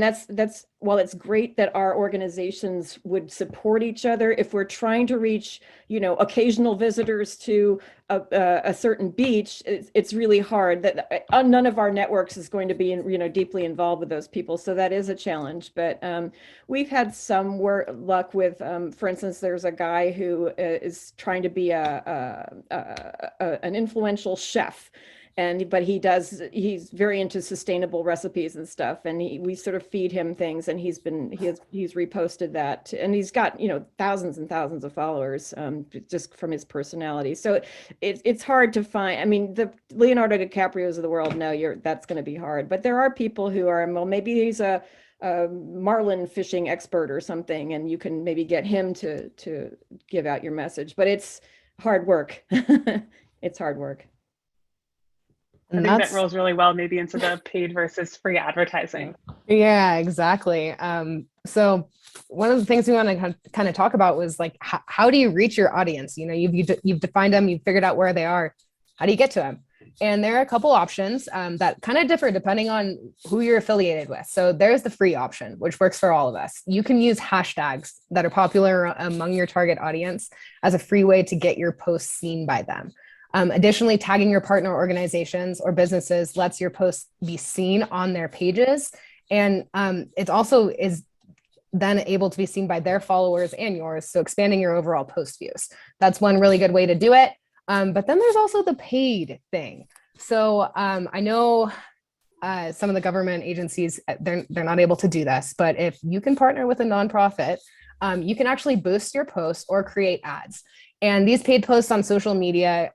that's, while it's great that our organizations would support each other, if we're trying to reach, occasional visitors to a certain beach, it's really hard. That none of our networks is going to be, deeply involved with those people. So that is a challenge. But we've had some luck with, for instance, there's a guy who is trying to be an influential chef. But he's very into sustainable recipes and stuff. And we sort of feed him things, and he's reposted that, and he's got, thousands and thousands of followers, just from his personality. So it's hard to find. I mean, the Leonardo DiCaprios of the world, no, that's going to be hard. But there are people who are, well, maybe he's a marlin fishing expert or something, and you can maybe get him to give out your message. But it's hard work. It's hard work. I think that rolls really well maybe into the paid versus free advertising. Yeah, exactly. So one of the things we want to kind of talk about was like, how do you reach your audience? You've defined them, you've figured out where they are. How do you get to them? And there are a couple options that kind of differ depending on who you're affiliated with. So there's the free option, which works for all of us. You can use hashtags that are popular among your target audience as a free way to get your posts seen by them. Additionally, tagging your partner organizations or businesses lets your posts be seen on their pages. And it also is then able to be seen by their followers and yours. So expanding your overall post views. That's one really good way to do it. But then there's also the paid thing. So I know some of the government agencies, they're not able to do this, but if you can partner with a nonprofit, you can actually boost your posts or create ads. And these paid posts on social media,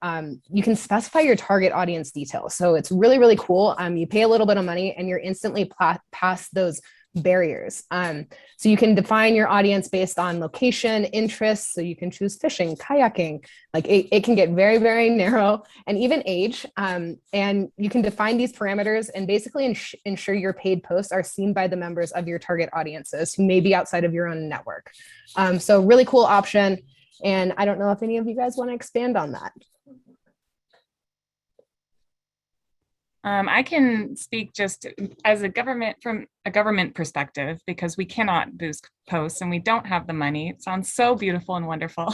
you can specify your target audience details. So it's really, really cool. You pay a little bit of money and you're instantly past those barriers. So you can define your audience based on location, interests. So you can choose fishing, kayaking, like it can get very, very narrow, and even age. And you can define these parameters and basically ensure your paid posts are seen by the members of your target audiences who may be outside of your own network. So really cool option. And I don't know if any of you guys want to expand on that. I can speak just as from a government perspective, because we cannot boost posts and we don't have the money. It sounds so beautiful and wonderful.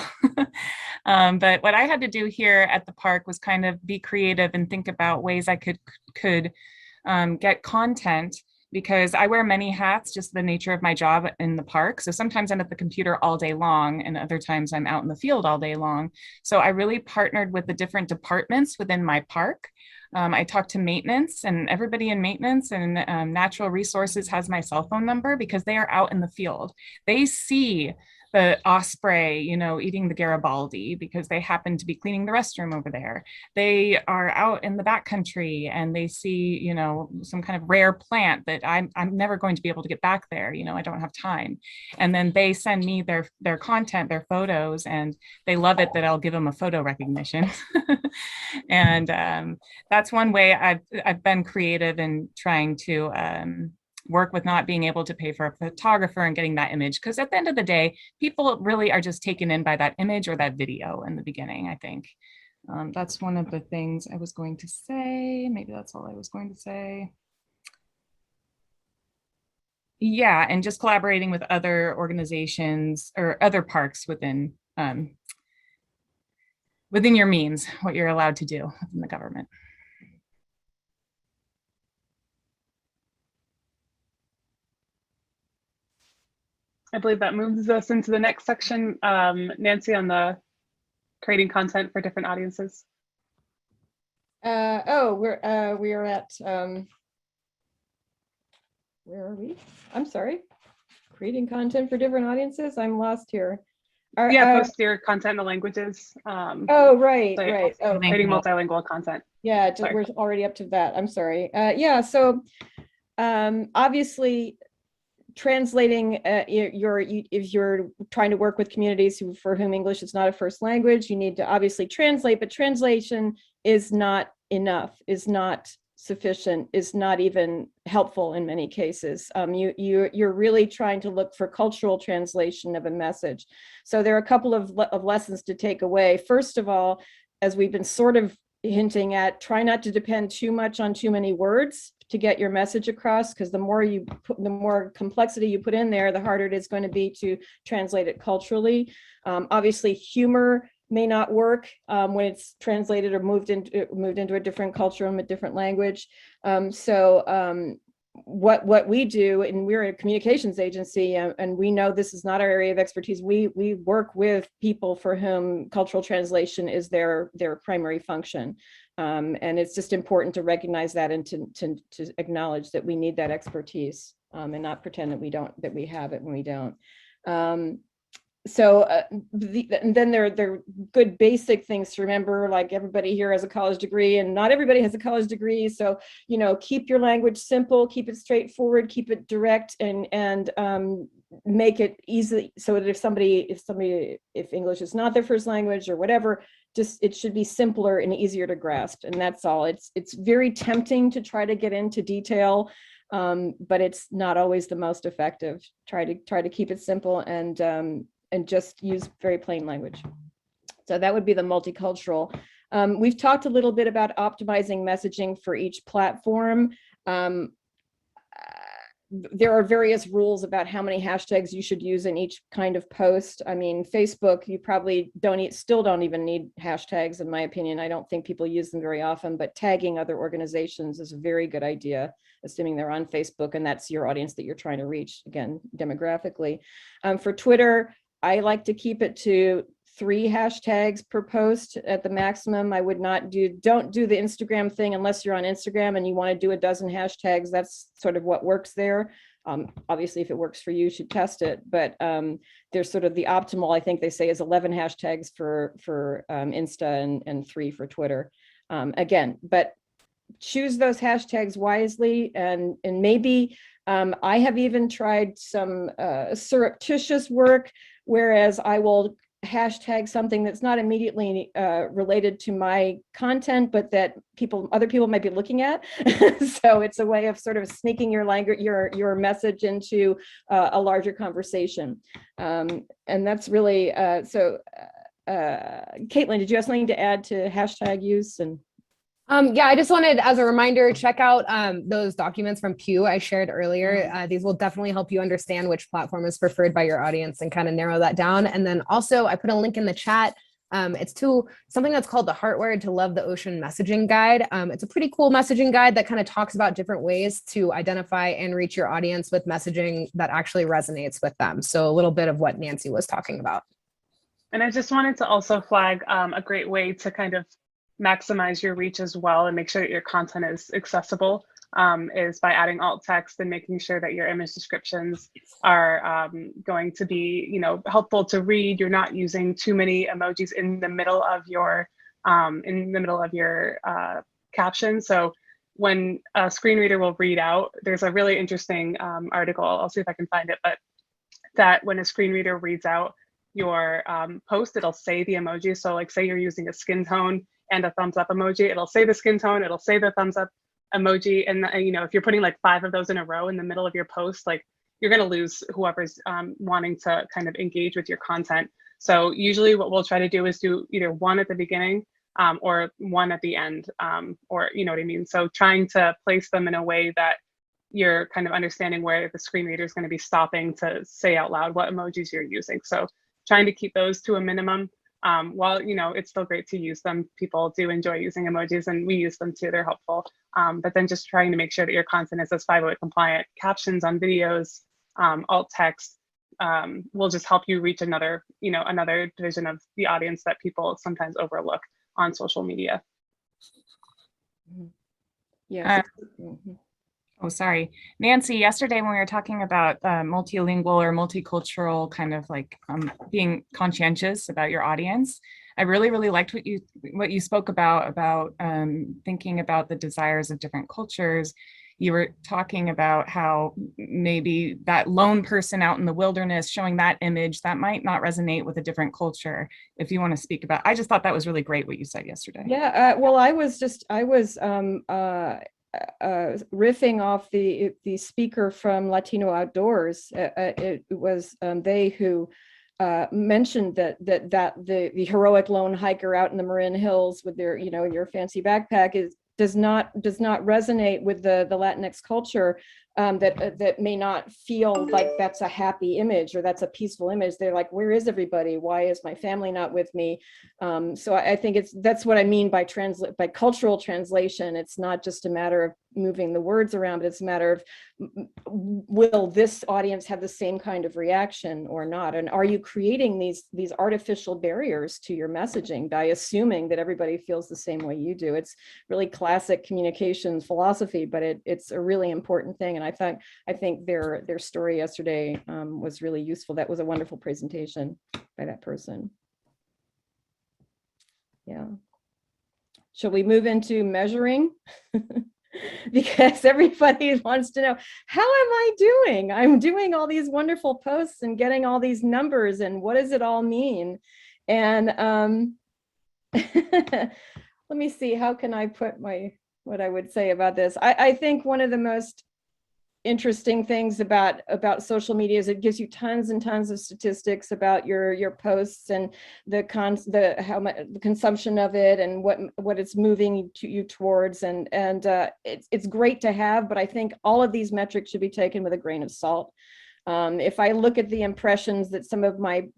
But what I had to do here at the park was kind of be creative and think about ways I could get content, because I wear many hats, just the nature of my job in the park. So sometimes I'm at the computer all day long, and other times I'm out in the field all day long. So I really partnered with the different departments within my park. I talked to maintenance, and everybody in maintenance and natural resources has my cell phone number because they are out in the field. They see the osprey, eating the Garibaldi because they happen to be cleaning the restroom over there. They are out in the backcountry and they see, some kind of rare plant that I'm never going to be able to get back there. I don't have time. And then they send me their content, their photos, and they love it that I'll give them a photo recognition. And that's one way I've been creative in trying to work with not being able to pay for a photographer and getting that image. Because at the end of the day, people really are just taken in by that image or that video in the beginning, I think. That's one of the things I was going to say. Maybe that's all I was going to say. Yeah, and just collaborating with other organizations or other parks within your means, what you're allowed to do within the government. I believe that moves us into the next section. Nancy, on the creating content for different audiences. We are at, where are we? I'm sorry. Creating content for different audiences. I'm lost here. Post your content in the languages. Right. Creating multilingual content. Yeah, we're already up to that. I'm sorry. So obviously, translating if you're trying to work with communities for whom English is not a first language, you need to obviously translate, but translation is not enough, is not sufficient is not even helpful in many cases. You're really trying to look for cultural translation of a message. So there are a couple of lessons to take away. First of all, as we've been sort of hinting at, try not to depend too much on too many words to get your message across, because the more complexity you put in there, the harder it is going to be to translate it culturally. Obviously, humor may not work when it's translated or moved into a different culture and a different language. What we do, and we're a communications agency, and we know this is not our area of expertise. We work with people for whom cultural translation is their primary function, and it's just important to recognize that and to acknowledge that we need that expertise, and not pretend that we have it when we don't. And then there are good basic things to remember, like everybody here has a college degree and not everybody has a college degree. So, keep your language simple, keep it straightforward, keep it direct, and make it easy so that if English is not their first language or whatever, it should be simpler and easier to grasp. And that's all. It's very tempting to try to get into detail, but it's not always the most effective. Try to keep it simple and just use very plain language. So that would be the multicultural. We've talked a little bit about optimizing messaging for each platform. There are various rules about how many hashtags you should use in each kind of post. I mean, Facebook, you probably still don't even need hashtags, in my opinion. I don't think people use them very often, but tagging other organizations is a very good idea, assuming they're on Facebook and that's your audience that you're trying to reach, again, demographically. For Twitter, I like to keep it to 3 hashtags per post at the maximum. I would don't do the Instagram thing unless you're on Instagram and you want to do a dozen hashtags. That's sort of what works there. Obviously, if it works for you, you should test it. But there's sort of the optimal, I think they say, is 11 hashtags for Insta and 3 for Twitter. Again, but choose those hashtags wisely, and maybe I have even tried some surreptitious work, whereas I will hashtag something that's not immediately related to my content, but that other people might be looking at. So it's a way of sort of sneaking your language, your message into a larger conversation. And that's really so. Katelyn, did you have something to add to hashtag use? And yeah, I just wanted, as a reminder, check out those documents from Pew I shared earlier. These will definitely help you understand which platform is preferred by your audience and kind of narrow that down. And then also, I put a link in the chat. It's to something that's called the Heartwired to Love the Ocean messaging guide. It's a pretty cool messaging guide that kind of talks about different ways to identify and reach your audience with messaging that actually resonates with them. So a little bit of what Nancy was talking about. And I just wanted to also flag a great way to kind of maximize your reach as well and make sure that your content is accessible is by adding alt text and making sure that your image descriptions are going to be, helpful to read. You're not using too many emojis in the middle of your caption. So when a screen reader will read out, there's a really interesting article. I'll see if I can find it, but that when a screen reader reads out your post, it'll say the emoji. So like say you're using a skin tone and a thumbs up emoji, it'll say the skin tone, it'll say the thumbs up emoji. And if you're putting like 5 of those in a row in the middle of your post, like you're going to lose whoever's wanting to kind of engage with your content. So usually what we'll try to do is do either 1 at the beginning or 1 at the end, or you know what I mean? So trying to place them in a way that you're kind of understanding where the screen reader is going to be stopping to say out loud what emojis you're using. So trying to keep those to a minimum. While it's still great to use them, people do enjoy using emojis and we use them too, they're helpful. But then just trying to make sure that your content is as 508 compliant. Captions on videos, alt text will just help you reach another division of the audience that people sometimes overlook on social media. Yeah. Oh, sorry. Nancy, yesterday when we were talking about multilingual or multicultural, kind of like being conscientious about your audience, I really, really liked what you spoke about thinking about the desires of different cultures. You were talking about how maybe that lone person out in the wilderness showing that image that might not resonate with a different culture. If you want to speak about, I just thought that was really great what you said yesterday. Yeah, well, I was riffing off the speaker from Latino Outdoors. It was they who mentioned that the heroic lone hiker out in the Marin Hills with their, you know, your fancy backpack does not resonate with the Latinx culture, that may not feel like that's a happy image or that's a peaceful image. They're like, where is everybody? Why is my family not with me? So I think that's what I mean by cultural translation. It's not just a matter of moving the words around, but it's a matter of, will this audience have the same kind of reaction or not? And are you creating these artificial barriers to your messaging by assuming that everybody feels the same way you do? It's really classic communications philosophy, but it's a really important thing. And I think their story yesterday was really useful. That was a wonderful presentation by that person. Yeah. Shall we move into measuring? Because everybody wants to know, how am I doing? I'm doing all these wonderful posts and getting all these numbers, and what does it all mean? And let me see, how can I put what I would say about this? I think one of the most interesting things about social media is it gives you tons and tons of statistics about your posts and the consumption of it and what it's moving you towards, and it's great to have, but I think all of these metrics should be taken with a grain of salt. If I look at the impressions that some of my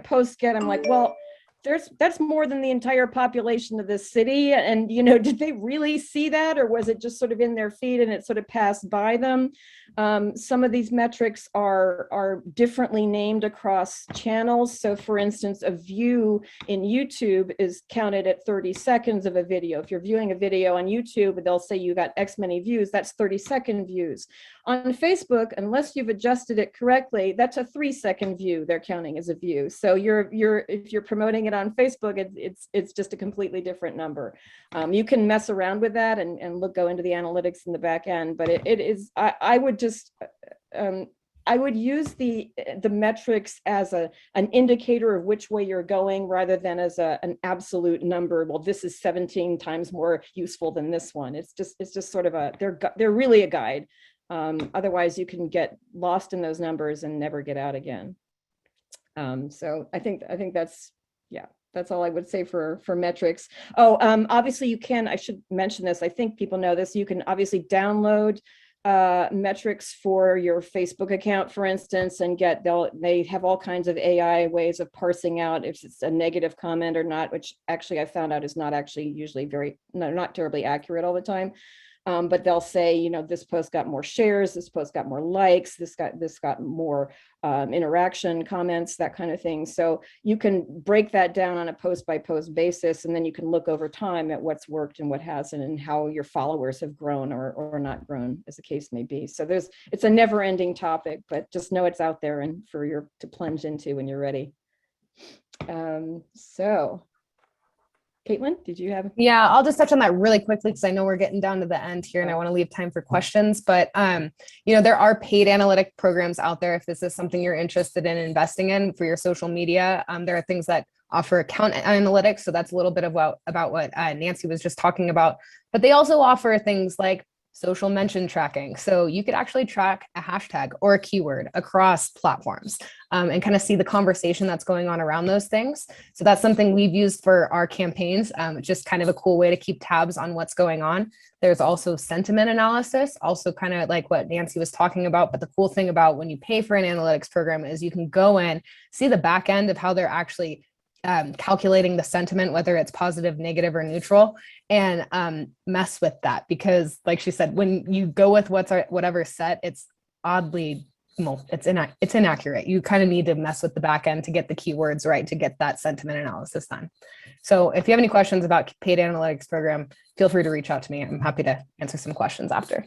posts get, I'm like, well, that's more than the entire population of this city. And, you know, did they really see that, or was it just sort of in their feed and it sort of passed by them? Some of these metrics are differently named across channels. So for instance, a view in YouTube is counted at 30 seconds of a video. If you're viewing a video on YouTube, they'll say you got X many views, that's 30-second views. On Facebook, unless you've adjusted it correctly, that's a 3-second view they're counting as a view. So if you're promoting it on Facebook, it's just a completely different number. You can mess around with that and go into the analytics in the back end, but it is, I would just, I would use the metrics as an indicator of which way you're going, rather than as an absolute number. Well, this is 17 times more useful than this one. It's just sort of they're really a guide. Otherwise you can get lost in those numbers and never get out again. So I think that's all I would say for metrics. Oh, obviously I should mention this. I think people know this. You can obviously download metrics for your Facebook account, for instance, and they have all kinds of AI ways of parsing out if it's a negative comment or not, which actually I found out is not actually usually not terribly accurate all the time. But they'll say, you know, this post got more shares, this post got more likes, this got more interaction, comments, that kind of thing. So you can break that down on a post by post basis, and then you can look over time at what's worked and what hasn't, and how your followers have grown or not grown, as the case may be. So it's a never ending topic, but just know it's out there and to plunge into when you're ready. So Katelyn, did you have? Yeah, I'll just touch on that really quickly because I know we're getting down to the end here and I want to leave time for questions. But, you know, there are paid analytic programs out there if this is something you're interested in investing in for your social media. There are things that offer account analytics. So that's a little bit about what Nancy was just talking about. But they also offer things like social mention tracking. So you could actually track a hashtag or a keyword across platforms and kind of see the conversation that's going on around those things. So that's something we've used for our campaigns. Just kind of a cool way to keep tabs on what's going on. There's also sentiment analysis, also kind of like what Nancy was talking about. But the cool thing about when you pay for an analytics program is you can go in, see the back end of how they're actually calculating the sentiment, whether it's positive, negative, or neutral, and mess with that. Because like she said, when you go with whatever's set, it's it's inaccurate. You kind of need to mess with the back end to get the keywords right, to get that sentiment analysis done. So if you have any questions about paid analytics program, feel free to reach out to me. I'm happy to answer some questions after.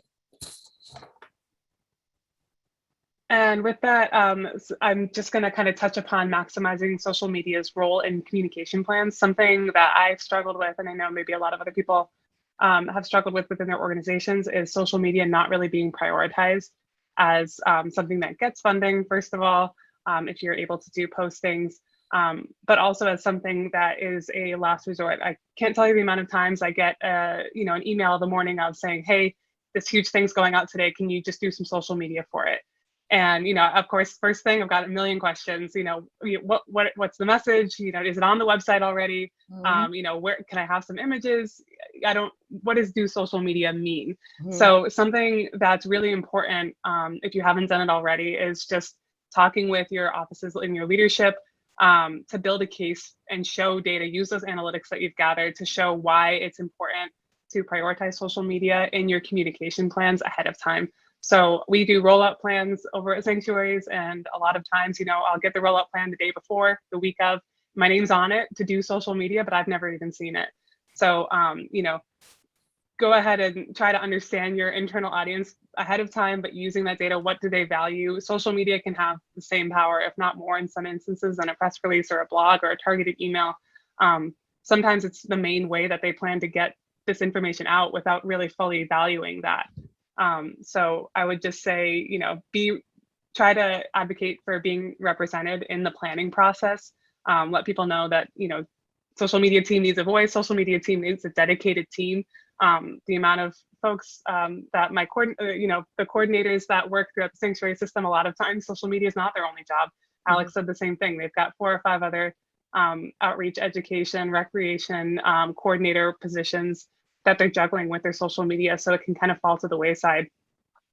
And with that, I'm just going to kind of touch upon maximizing social media's role in communication plans, something that I've struggled with, and I know maybe a lot of other people have struggled with within their organizations, is social media not really being prioritized as something that gets funding, first of all, if you're able to do postings. but also as something that is a last resort. I can't tell you the amount of times I get an email the morning of saying, hey, this huge thing's going out today. Can you just do some social media for it? And, of course, first thing, I've got a million questions, what's the message? Is it on the website already? Where can I have some images? What does do social media mean? So something that's really important, if you haven't done it already, is just talking with your offices and your leadership to build a case and show data, use those analytics that you've gathered to show why it's important to prioritize social media in your communication plans ahead of time. So we do rollout plans over at sanctuaries, and a lot of times, I'll get the rollout plan the day before, the week of. My name's on it to do social media, but I've never even seen it. So, go ahead and try to understand your internal audience ahead of time, but using that data, what do they value? Social media can have the same power, if not more in some instances, than a press release or a blog or a targeted email. Sometimes it's the main way that they plan to get this information out without really fully valuing that. So I would just say, try to advocate for being represented in the planning process. Let people know that, social media team needs a voice, social media team needs a dedicated team. The amount of folks that the coordinators that work throughout the sanctuary system, a lot of times social media is not their only job. Alex said the same thing. They've got 4 or 5 other outreach, education, recreation coordinator positions that they're juggling with their social media, so it can kind of fall to the wayside,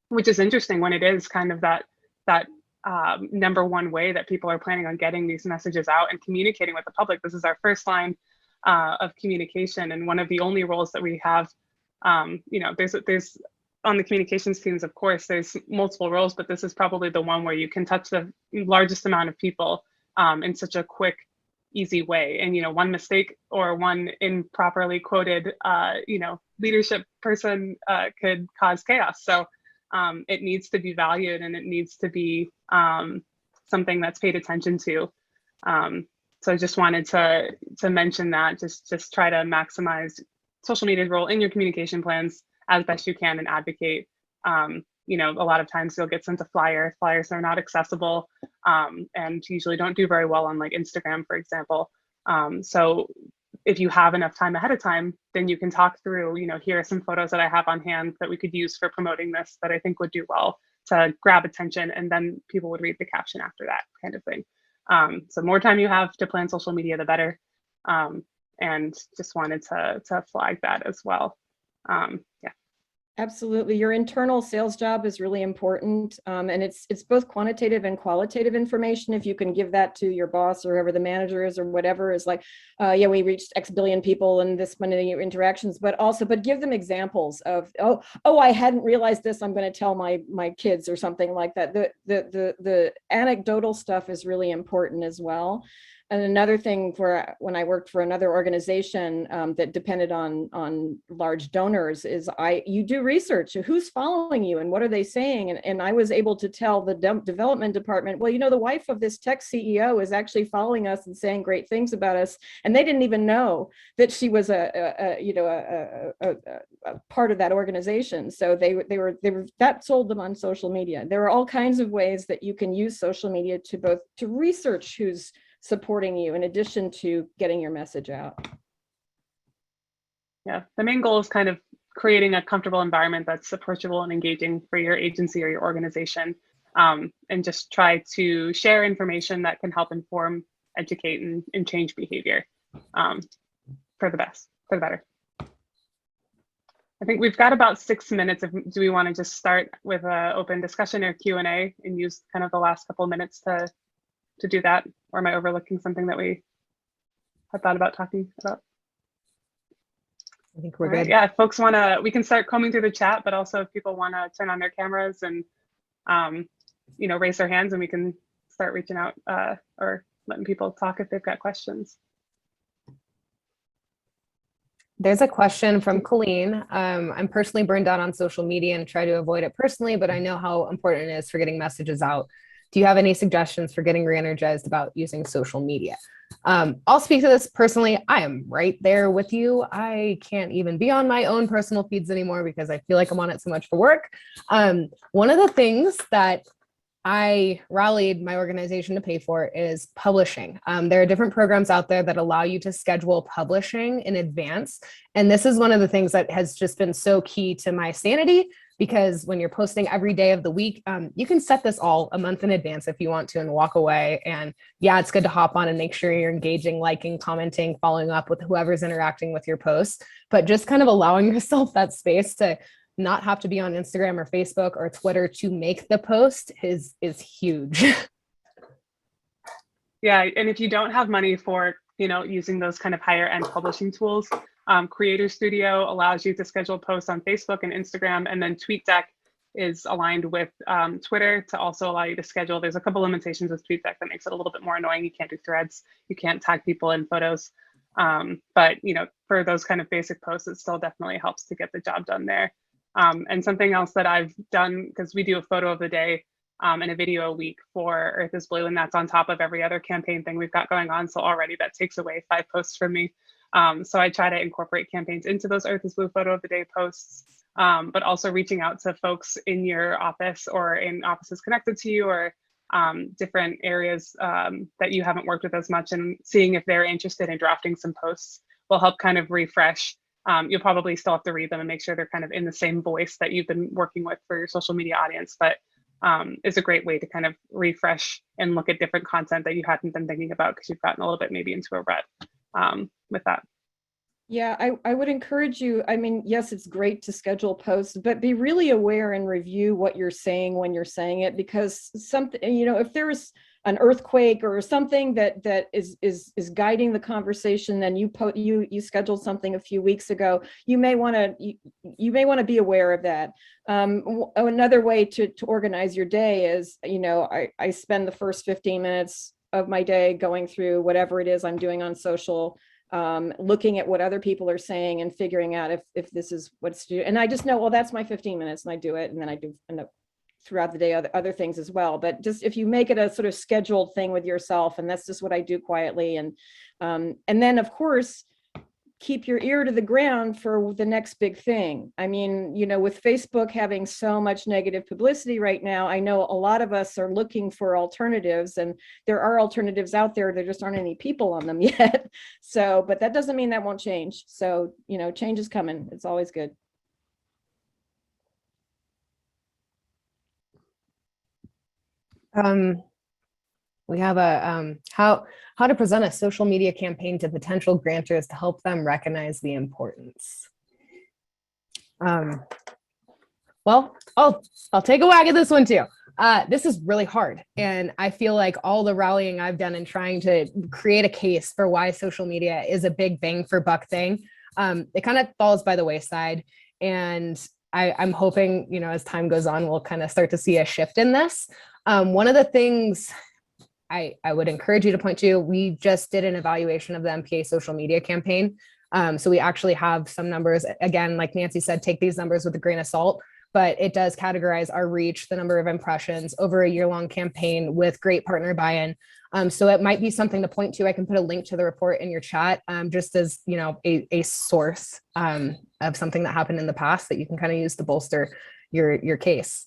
which is interesting when it is kind of that number one way that people are planning on getting these messages out and communicating with the public. This is our first line of communication, and one of the only roles that we have. There's on the communications teams, of course, there's multiple roles, but this is probably the one where you can touch the largest amount of people in such a quick, easy way. And one mistake or one improperly quoted leadership person could cause chaos. So it needs to be valued, and it needs to be something that's paid attention to. So I just wanted to mention that, just try to maximize social media's role in your communication plans as best you can and advocate. A lot of times you'll get sent a flyer. Flyers are not accessible and usually don't do very well on like Instagram, for example. So if you have enough time ahead of time, then you can talk through, here are some photos that I have on hand that we could use for promoting this that I think would do well to grab attention, and then people would read the caption after that kind of thing. So more time you have to plan social media, the better. And just wanted to flag that as well. Yeah. Absolutely. Your internal sales job is really important. And it's both quantitative and qualitative information. If you can give that to your boss or whoever the manager is or whatever, is like, yeah, we reached X billion people and this many interactions, but give them examples of, oh, I hadn't realized this, I'm going to tell my kids or something like that. The anecdotal stuff is really important as well. And another thing, when I worked for another organization that depended on large donors, is you do research. Who's following you and what are they saying? And I was able to tell the development department, well, the wife of this tech CEO is actually following us and saying great things about us, and they didn't even know that she was a part of that organization. So they were that sold them on social media. There are all kinds of ways that you can use social media to research who's supporting you, in addition to getting your message out. Yeah, the main goal is kind of creating a comfortable environment that's approachable and engaging for your agency or your organization, and just try to share information that can help inform, educate, and change behavior for the better. I think we've got about 6 minutes. Do we want to just start with an open discussion or Q&A and use kind of the last couple of minutes to do that? Or am I overlooking something that we had thought about talking about? I think we're All right, good. yeah, if folks want to, we can start combing through the chat, but also if people want to turn on their cameras and, raise their hands, and we can start reaching out or letting people talk if they've got questions. There's a question from Colleen. I'm personally burned out on social media and try to avoid it personally, but I know how important it is for getting messages out. Do you have any suggestions for getting re-energized about using social media? I'll speak to this personally. I am right there with you. I can't even be on my own personal feeds anymore because I feel like I'm on it so much for work. One of the things that I rallied my organization to pay for is publishing. There are different programs out there that allow you to schedule publishing in advance. And this is one of the things that has just been so key to my sanity, because when you're posting every day of the week, you can set this all a month in advance if you want to and walk away. And yeah, it's good to hop on and make sure you're engaging, liking, commenting, following up with whoever's interacting with your posts, but just kind of allowing yourself that space to not have to be on Instagram or Facebook or Twitter to make the post is huge. Yeah, and if you don't have money for, using those kind of higher end publishing tools, Creator Studio allows you to schedule posts on Facebook and Instagram, and then TweetDeck is aligned with Twitter to also allow you to schedule. There's a couple limitations with TweetDeck that makes it a little bit more annoying. You can't do threads, you can't tag people in photos, but for those kind of basic posts, it still definitely helps to get the job done there. And something else that I've done, because we do a photo of the day and a video a week for Earth is Blue, and that's on top of every other campaign thing we've got going on. So already that takes away 5 posts from me. So I try to incorporate campaigns into those Earth is Blue photo of the day posts, but also reaching out to folks in your office or in offices connected to you, or different areas that you haven't worked with as much, and seeing if they're interested in drafting some posts will help kind of refresh. You'll probably still have to read them and make sure they're kind of in the same voice that you've been working with for your social media audience, but it's a great way to kind of refresh and look at different content that you hadn't been thinking about because you've gotten a little bit maybe into a rut with that. Yeah, I would encourage you. I mean, yes, it's great to schedule posts, but be really aware and review what you're saying when you're saying it, because something, if there's an earthquake or something that is guiding the conversation, then you scheduled something a few weeks ago, you may want to be aware of that. Another way to organize your day is, I spend the first 15 minutes of my day going through whatever it is I'm doing on social, looking at what other people are saying and figuring out if this is what's to do. And I just know, well, that's my 15 minutes, and I do it, and then I do throughout the day other things as well. But just if you make it a sort of scheduled thing with yourself, and that's just what I do quietly, and then of course keep your ear to the ground for the next big thing. I mean, with Facebook having so much negative publicity right now, I know a lot of us are looking for alternatives, and there are alternatives out there. There just aren't any people on them yet. So, but that doesn't mean that won't change. So, change is coming. It's always good. We have a how to present a social media campaign to potential grantors to help them recognize the importance. Well, I'll take a whack at this one too. This is really hard, and I feel like all the rallying I've done in trying to create a case for why social media is a big bang for buck thing, it kind of falls by the wayside, and I'm hoping, as time goes on, we'll kind of start to see a shift in this. One of the things I would encourage you to point to, we just did an evaluation of the MPA social media campaign. So we actually have some numbers. Again, like Nancy said, take these numbers with a grain of salt, but it does categorize our reach, the number of impressions over a year-long campaign with great partner buy-in. So it might be something to point to. I can put a link to the report in your chat, just as a source of something that happened in the past that you can kind of use to bolster your case.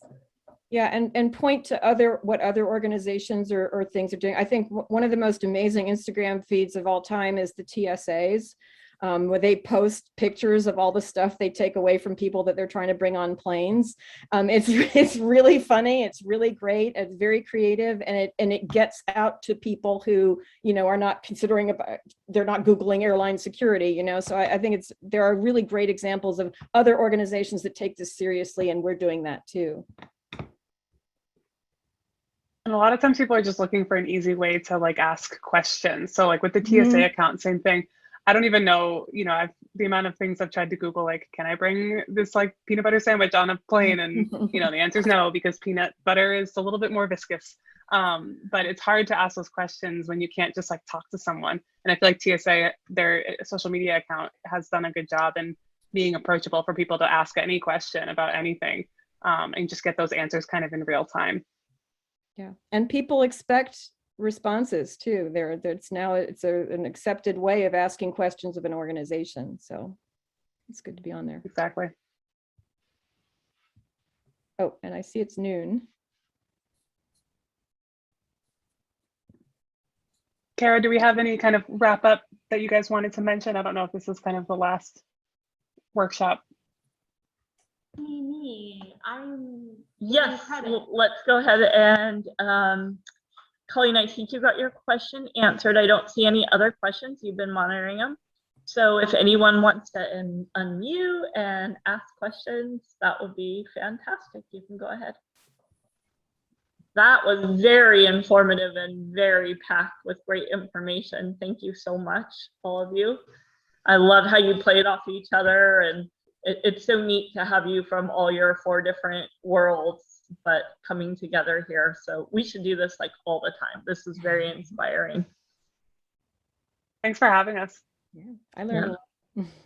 Yeah, and point to what other organizations or things are doing. I think one of the most amazing Instagram feeds of all time is the TSAs, where they post pictures of all the stuff they take away from people that they're trying to bring on planes. It's really funny. It's really great. It's very creative, and it gets out to people who are not considering they're not Googling airline security. So I think there are really great examples of other organizations that take this seriously, and we're doing that too. And a lot of times people are just looking for an easy way to ask questions. So with the TSA account, same thing. I don't even know, the amount of things I've tried to Google, can I bring this peanut butter sandwich on a plane? And, the answer is no, because peanut butter is a little bit more viscous. But it's hard to ask those questions when you can't just talk to someone. And I feel like TSA, their social media account, has done a good job in being approachable for people to ask any question about anything, and just get those answers kind of in real time. Yeah, and people expect responses too. It's an accepted way of asking questions of an organization. So it's good to be on there. Exactly. Oh, and I see it's noon. Kara, do we have any kind of wrap up that you guys wanted to mention? I don't know if this is kind of the last workshop. Yes, let's go ahead and Colleen, I think you got your question answered. I don't see any other questions. You've been monitoring them. So if anyone wants to unmute and ask questions, that would be fantastic. You can go ahead. That was very informative and very packed with great information. Thank you so much, all of you. I love how you played off each other, and it's so neat to have you from all your 4 different worlds, but coming together here. So we should do this like all the time. This is very inspiring. Thanks for having us. Yeah, I learned a lot.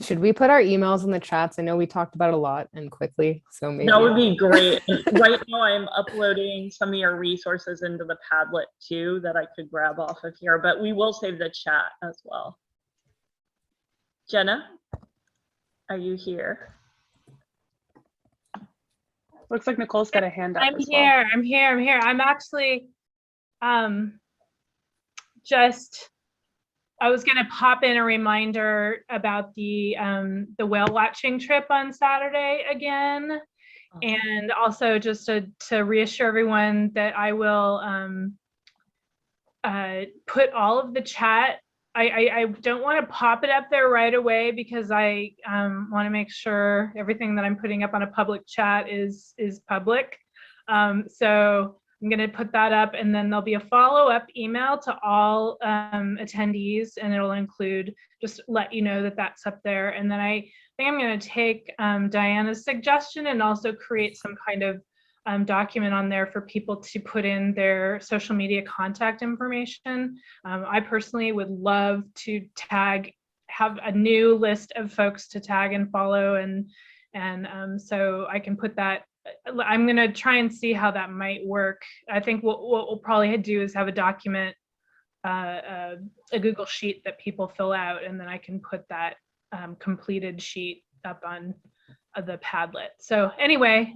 Should we put our emails in the chats? I know we talked about it a lot and quickly, so maybe that would be great. Right now I'm uploading some of your resources into the Padlet too that I could grab off of here, but we will save the chat as well. Jenna, are you here? Looks like Nicole's got a hand up. I'm here. I'm actually I was going to pop in a reminder about the whale watching trip on Saturday again. And also just to reassure everyone that I will put all of the chat. I don't want to pop it up there right away because I want to make sure everything that I'm putting up on a public chat is public. So I'm going to put that up, and then there'll be a follow-up email to all attendees, and it'll include, just let you know that that's up there. And then I think I'm going to take Diana's suggestion and also create some kind of document on there for people to put in their social media contact information. I personally would love to have a new list of folks to tag and follow, and so I can put that. I'm going to try and see how that might work. I think what we'll probably do is have a document, a Google sheet that people fill out, and then I can put that completed sheet up on the Padlet. So anyway,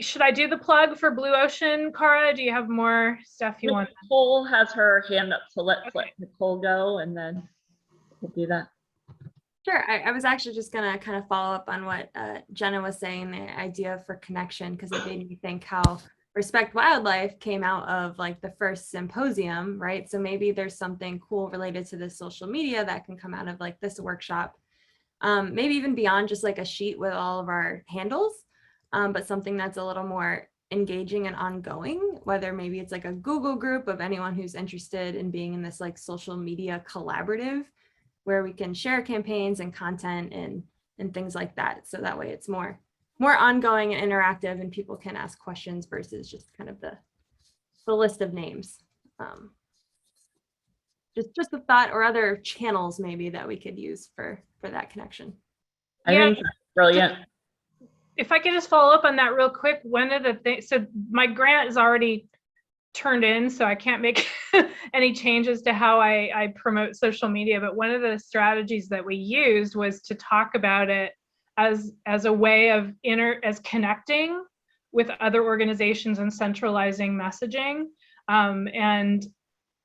should I do the plug for Blue Ocean, Cara? Do you have more stuff you want? Nicole has her hand up, so let's let Nicole go, and then we'll do that. Sure. I was actually just going to kind of follow up on what Jenna was saying, the idea for connection, because it made me think how Respect Wildlife came out of like the first symposium, right? So maybe there's something cool related to this social media that can come out of like this workshop. Maybe even beyond just like a sheet with all of our handles, but something that's a little more engaging and ongoing, whether maybe it's like a Google group of anyone who's interested in being in this like social media collaborative, where we can share campaigns and content and things like that. So that way it's more ongoing and interactive, and people can ask questions versus just kind of the list of names. Just a thought, or other channels maybe that we could use for that connection. I think that's brilliant. If I could just follow up on that real quick, one of the things, so my grant is already turned in, so I can't make any changes to how I promote social media, but one of the strategies that we used was to talk about it as a way of connecting with other organizations and centralizing messaging. And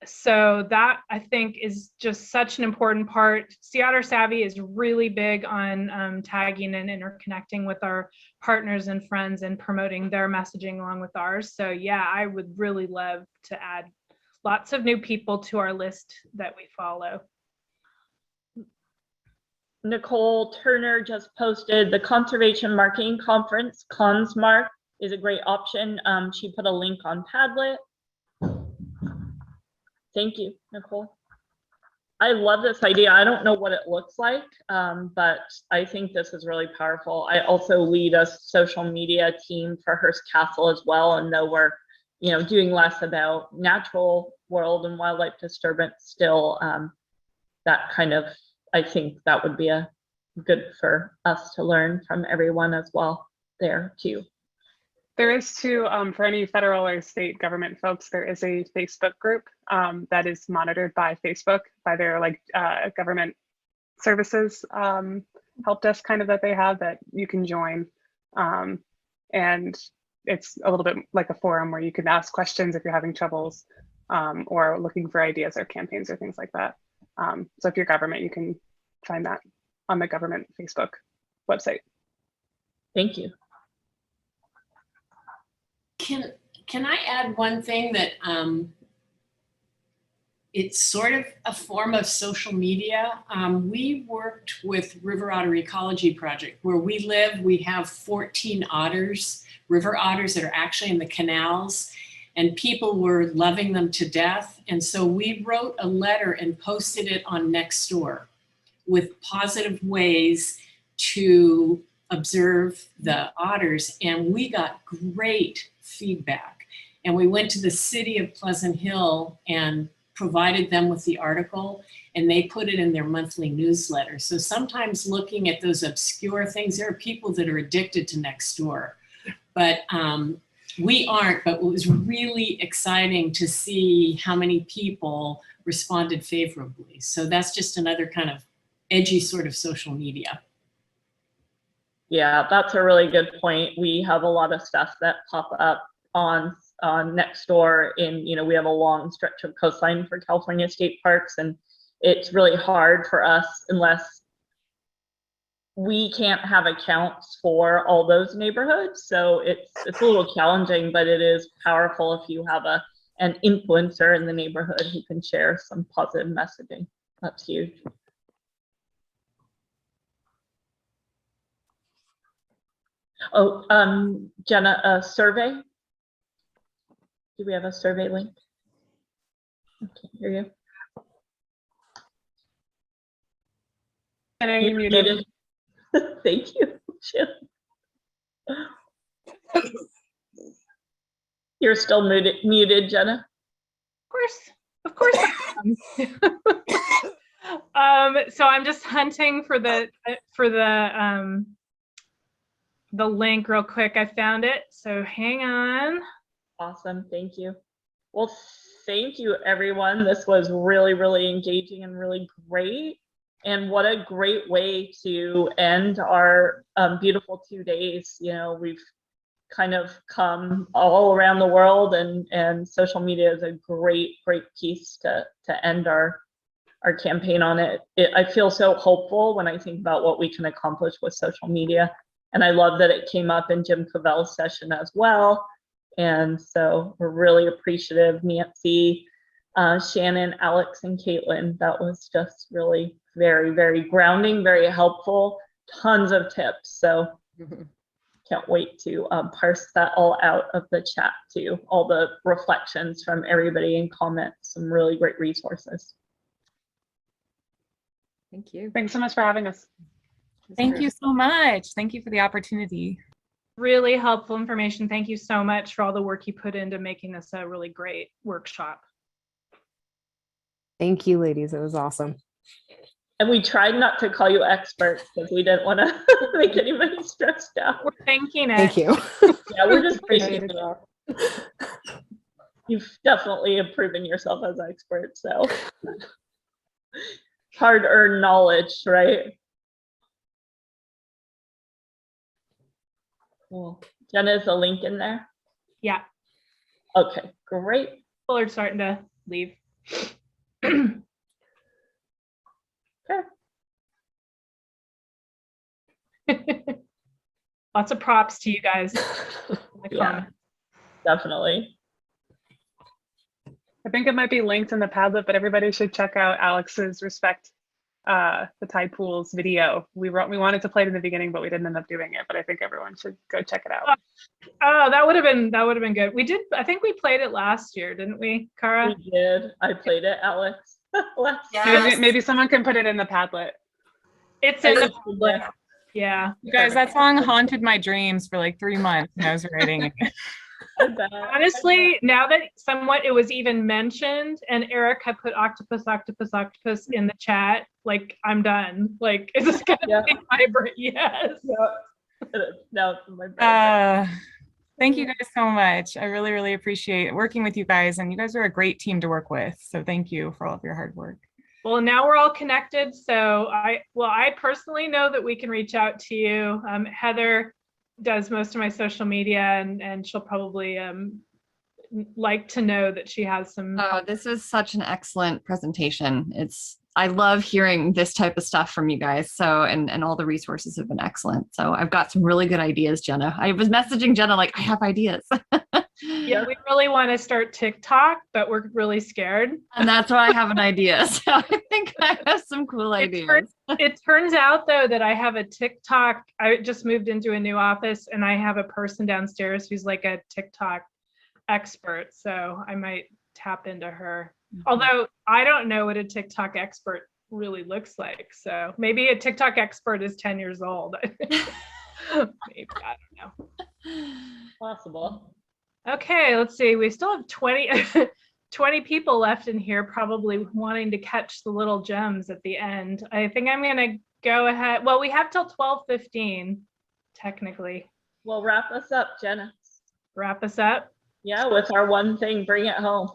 so that, I think, is just such an important part. Sea Otter Savvy is really big on tagging and interconnecting with our partners and friends and promoting their messaging along with ours. So yeah, I would really love to add lots of new people to our list that we follow. Nicole Turner just posted the Conservation Marketing Conference, ConsMark, is a great option. She put a link on Padlet. Thank you, Nicole. I love this idea. I don't know what it looks like, but I think this is really powerful. I also lead a social media team for Hearst Castle as well, and though we're doing less about natural world and wildlife disturbance, still that kind of, I think that would be a good for us to learn from everyone as well there too. There is too, for any federal or state government folks, there is a Facebook group that is monitored by Facebook, by their government services help desk kind of that they have that you can join. And it's a little bit like a forum where you can ask questions if you're having troubles or looking for ideas or campaigns or things like that. So if you're government, you can find that on the government Facebook website. Thank you. Can I add one thing that it's sort of a form of social media? We worked with River Otter Ecology Project. Where we live, we have 14 otters, river otters that are actually in the canals, and people were loving them to death. And so we wrote a letter and posted it on Nextdoor with positive ways to observe the otters, and we got great feedback. And we went to the city of Pleasant Hill and provided them with the article, and they put it in their monthly newsletter. So sometimes looking at those obscure things, there are people that are addicted to Nextdoor, but we aren't. But it was really exciting to see how many people responded favorably. So that's just another kind of edgy sort of social media. Yeah, that's a really good point. We have a lot of stuff that pop up on Nextdoor. In, you know, we have a long stretch of coastline for California state parks, and it's really hard for us unless we can't have accounts for all those neighborhoods. So it's a little challenging, but it is powerful if you have an influencer in the neighborhood who can share some positive messaging. That's huge. Oh, Jenna, a survey? Do we have a survey link? I can't hear you. And are you muted? Thank you. You're still muted, Jenna. Of course. So I'm just hunting for the link real quick. I found it. So hang on. Awesome. Thank you. Well, thank you, everyone. This was really, really engaging and really great. And what a great way to end our beautiful 2 days. You know, we've kind of come all around the world, and social media is a great piece to end our campaign on it. I feel so hopeful when I think about what we can accomplish with social media. And I love that it came up in Jim Cavell's session as well. And so we're really appreciative, Nancy, Shannon, Alex, and Katelyn. That was just really very, very grounding, very helpful, tons of tips. So can't wait to parse that all out of the chat too. All the reflections from everybody and comments, some really great resources. Thank you. Thanks so much for having us. Thank you so much. Thank you for the opportunity. Really helpful information. Thank you so much for all the work you put into making this a really great workshop. Thank you, ladies. It was awesome. And we tried not to call you experts because we didn't want to make anybody stressed out. We're thinking it. Thank you. Yeah, we're just Appreciate thinking it. it. You've definitely proven yourself as expert, so hard-earned knowledge, right? Cool. Jenna, is the link in there? Yeah. Okay, great. People are starting to leave. Lots of props to you guys in the Yeah, comments. definitely. I think it might be linked in the Padlet, but everybody should check out Alex's Respect the Tide Pools video. We wanted to play it in the beginning, but we didn't end up doing it. But I think everyone should go check it out. Oh, that would have been good. We did. I think we played it last year, didn't we, Kara? We did. I played it, Alex. Maybe someone can put it in the Padlet. It's in the Padlet. Yeah. You guys, that song haunted my dreams for like 3 months when I was writing it. Honestly, now that somewhat it was even mentioned, and Eric had put octopus in the chat, like I'm done. Like, is this gonna be vibrant? Yes. No, my bad. Thank you guys so much. I really, really appreciate working with you guys, and you guys are a great team to work with. So thank you for all of your hard work. Well, now we're all connected. So I personally know that we can reach out to you. Heather does most of my social media, and she'll probably like to know that she has some. Oh, this was such an excellent presentation. I love hearing this type of stuff from you guys. So, and all the resources have been excellent. So I've got some really good ideas, Jenna. I was messaging Jenna like, I have ideas. Yeah, we really want to start TikTok, but we're really scared. And that's why I have an idea. So I think I have some cool ideas. It turns out though that I have a TikTok. I just moved into a new office and I have a person downstairs who's like a TikTok expert. So I might tap into her. Although I don't know what a TikTok expert really looks like. So maybe a TikTok expert is 10 years old. Maybe, I don't know. Possible. Okay, let's see. We still have 20 people left in here, probably wanting to catch the little gems at the end. I think I'm going to go ahead. Well, we have till 12:15, technically. Well, wrap us up, Jenna. Wrap us up? Yeah, with our one thing, bring it home.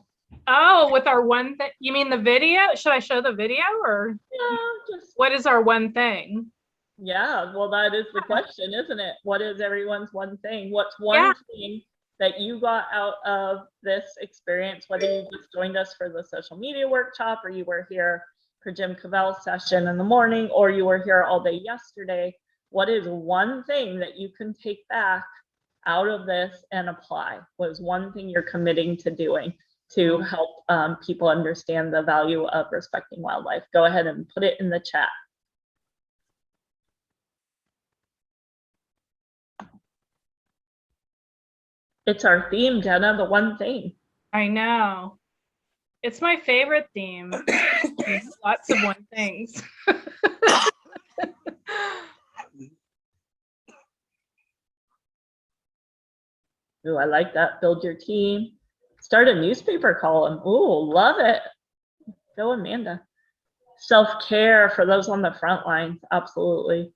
Oh, with our one thing. You mean the video? Should I show the video or? Yeah, what is our one thing? Yeah, well, that is the question, isn't it? What is everyone's one thing? What's one thing that you got out of this experience, whether you just joined us for the social media workshop or you were here for Jim Cavell's session in the morning or you were here all day yesterday? What is one thing that you can take back out of this and apply? What is one thing you're committing to doing to help people understand the value of respecting wildlife? Go ahead and put it in the chat. It's our theme, Jenna, the one thing. I know. It's my favorite theme. Lots of one things. Ooh, I like that. Build your team. Start a newspaper column. Ooh, love it. Go, Amanda. Self-care for those on the front lines. Absolutely.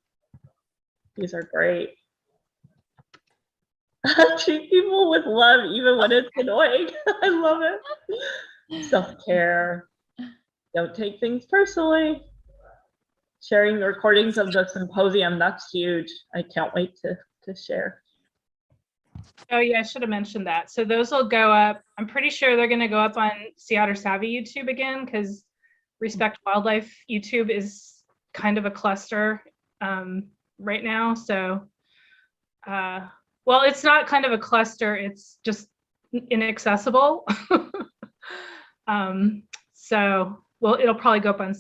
These are great. Treat people with love, even when it's annoying. I love it. Self-care. Don't take things personally. Sharing the recordings of the symposium. That's huge. I can't wait to share. Oh yeah, I should have mentioned that. So those will go up. I'm pretty sure they're going to go up on Sea Otter Savvy YouTube again, because Respect Wildlife YouTube is kind of a cluster right now. So, well, it's not kind of a cluster. It's just inaccessible. So, well, it'll probably go up on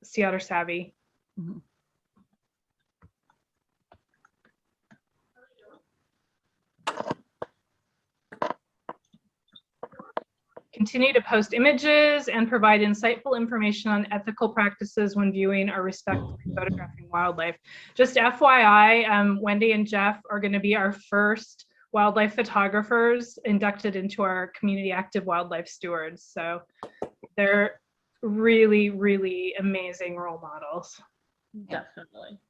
Sea Otter Savvy. Mm-hmm. Continue to post images and provide insightful information on ethical practices when viewing or respectfully photographing wildlife. Just FYI, Wendy and Jeff are going to be our first wildlife photographers inducted into our community active wildlife stewards. So they're really, really amazing role models. Definitely.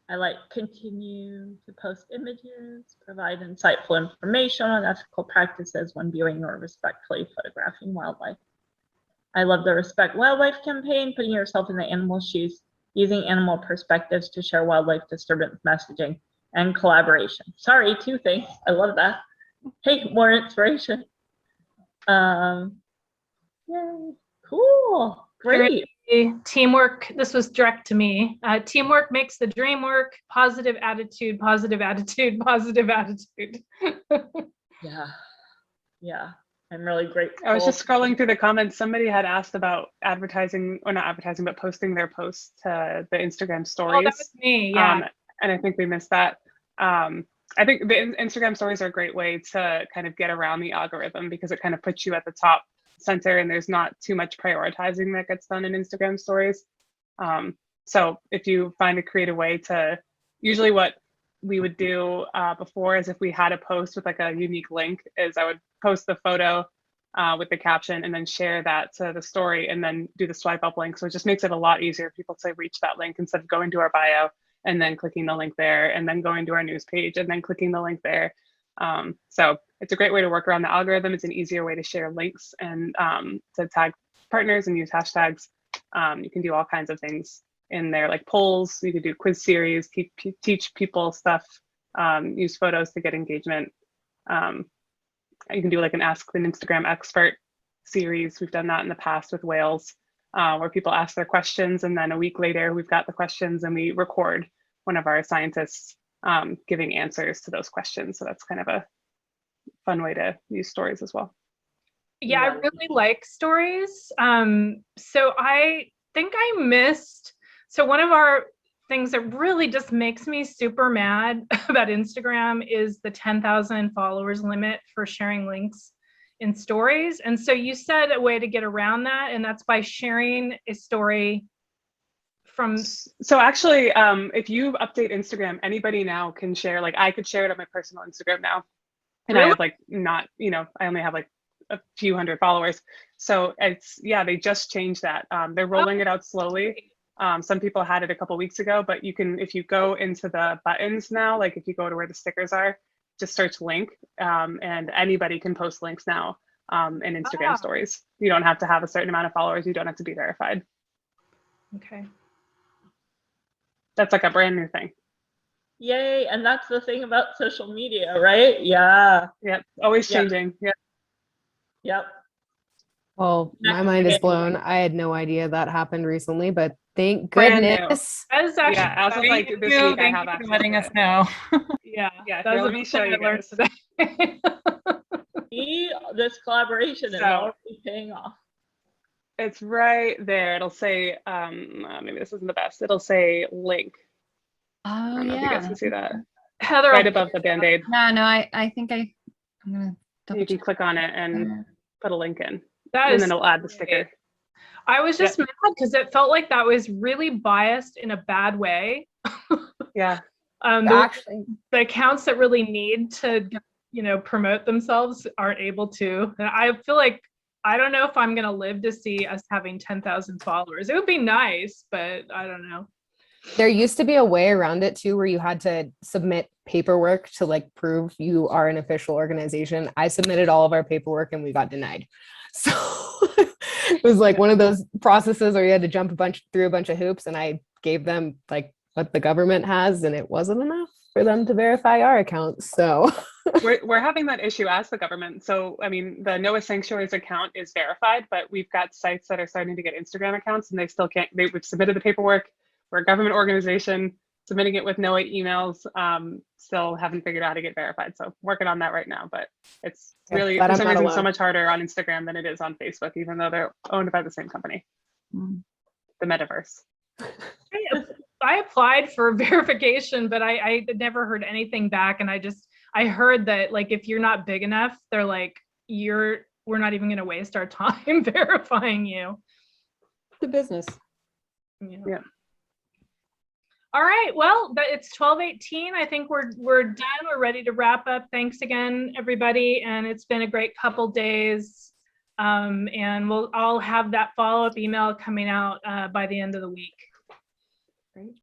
I like continue to post images, provide insightful information on ethical practices when viewing or respectfully photographing wildlife. I love the Respect Wildlife campaign, putting yourself in the animal's shoes, using animal perspectives to share wildlife disturbance messaging and collaboration. Sorry, 2 things. I love that. Hey, more inspiration. Yay, cool, great. Teamwork, this was direct to me. Teamwork makes the dream work. Positive attitude, positive attitude, positive attitude. Yeah, I'm really grateful. I was just scrolling through the comments. Somebody had asked about advertising, or not advertising, but posting their posts to the Instagram stories. Oh, that was me, yeah. And I think we missed that. I think the Instagram stories are a great way to kind of get around the algorithm, because it kind of puts you at the top center and there's not too much prioritizing that gets done in Instagram stories. So if you find a creative way to, usually what we would do before is if we had a post with like a unique link, is I would post the photo with the caption and then share that to the story and then do the swipe up link. So it just makes it a lot easier for people to reach that link instead of going to our bio and then clicking the link there and then going to our news page and then clicking the link there. So it's a great way to work around the algorithm. It's an easier way to share links and to tag partners and use hashtags. You can do all kinds of things in there, like polls. You could do quiz series, teach people stuff, use photos to get engagement. you can do like an Ask an Instagram Expert series. We've done that in the past with whales, where people ask their questions, and then a week later we've got the questions and we record one of our scientists giving answers to those questions. So that's kind of a fun way to use stories as well. Yeah, I really like stories. So I think I missed, so one of our things that really just makes me super mad about Instagram is the 10,000 followers limit for sharing links in stories. And so you said a way to get around that, and that's by sharing a story from. So actually, if you update Instagram, anybody now can share, like I could share it on my personal Instagram now. And Really? I have like not, I only have like a few hundred followers. So it's, yeah, they just changed that. They're rolling it out slowly. Some people had it a couple weeks ago, but you can, if you go into the buttons now, like if you go to where the stickers are, just search link, and anybody can post links now in Instagram stories. You don't have to have a certain amount of followers. You don't have to be verified. Okay. That's like a brand new thing. Yay. And that's the thing about social media, right? Yeah. Yep. Always changing. Yep. Yep. Well, my mind is blown. I had no idea that happened recently, but thank Brand new. goodness. That is actually, Yeah, as of like this week, I Thank have you for access letting to us it. know. yeah. Yeah, That was let the me best show thing you I learned guys. today. See, this collaboration is So- already paying off. It's right there. It'll say, maybe this isn't the best. It'll say link. I Oh, don't know if you guys can see that. Heather, Right above the Band-Aid. No, I think I'm gonna double You can check. click on it and put a link in. that And is then it'll add the sticker. I was just mad because it felt like that was really biased in a bad way. Yeah. Actually, The accounts that really need to, promote themselves aren't able to. And I feel like, I don't know if I'm going to live to see us having 10,000 followers. It would be nice, but I don't know. there used to be a way around it too, where you had to submit paperwork to like prove you are an official organization. I submitted all of our paperwork and we got denied. So it was like one of those processes where you had to jump through a bunch of hoops, and I gave them like what the government has, and it wasn't enough for them to verify our accounts. So We're having that issue as the government. So, I mean, the NOAA Sanctuaries account is verified, but we've got sites that are starting to get Instagram accounts and they still can't, we've submitted the paperwork. We're a government organization, submitting it with NOAA emails, still haven't figured out how to get verified. So working on that right now, but it's really, but for I'm some not reason, alone. so much harder on Instagram than it is on Facebook, even though they're owned by the same company, the metaverse. I applied for verification, but I never heard anything back. And I heard that like, if you're not big enough, they're like, we're not even going to waste our time verifying you. The business. Yeah. All right, well, it's 12:18. I think we're done. We're ready to wrap up. Thanks again, everybody. And it's been a great couple days. And I'll have that follow-up email coming out by the end of the week. Great.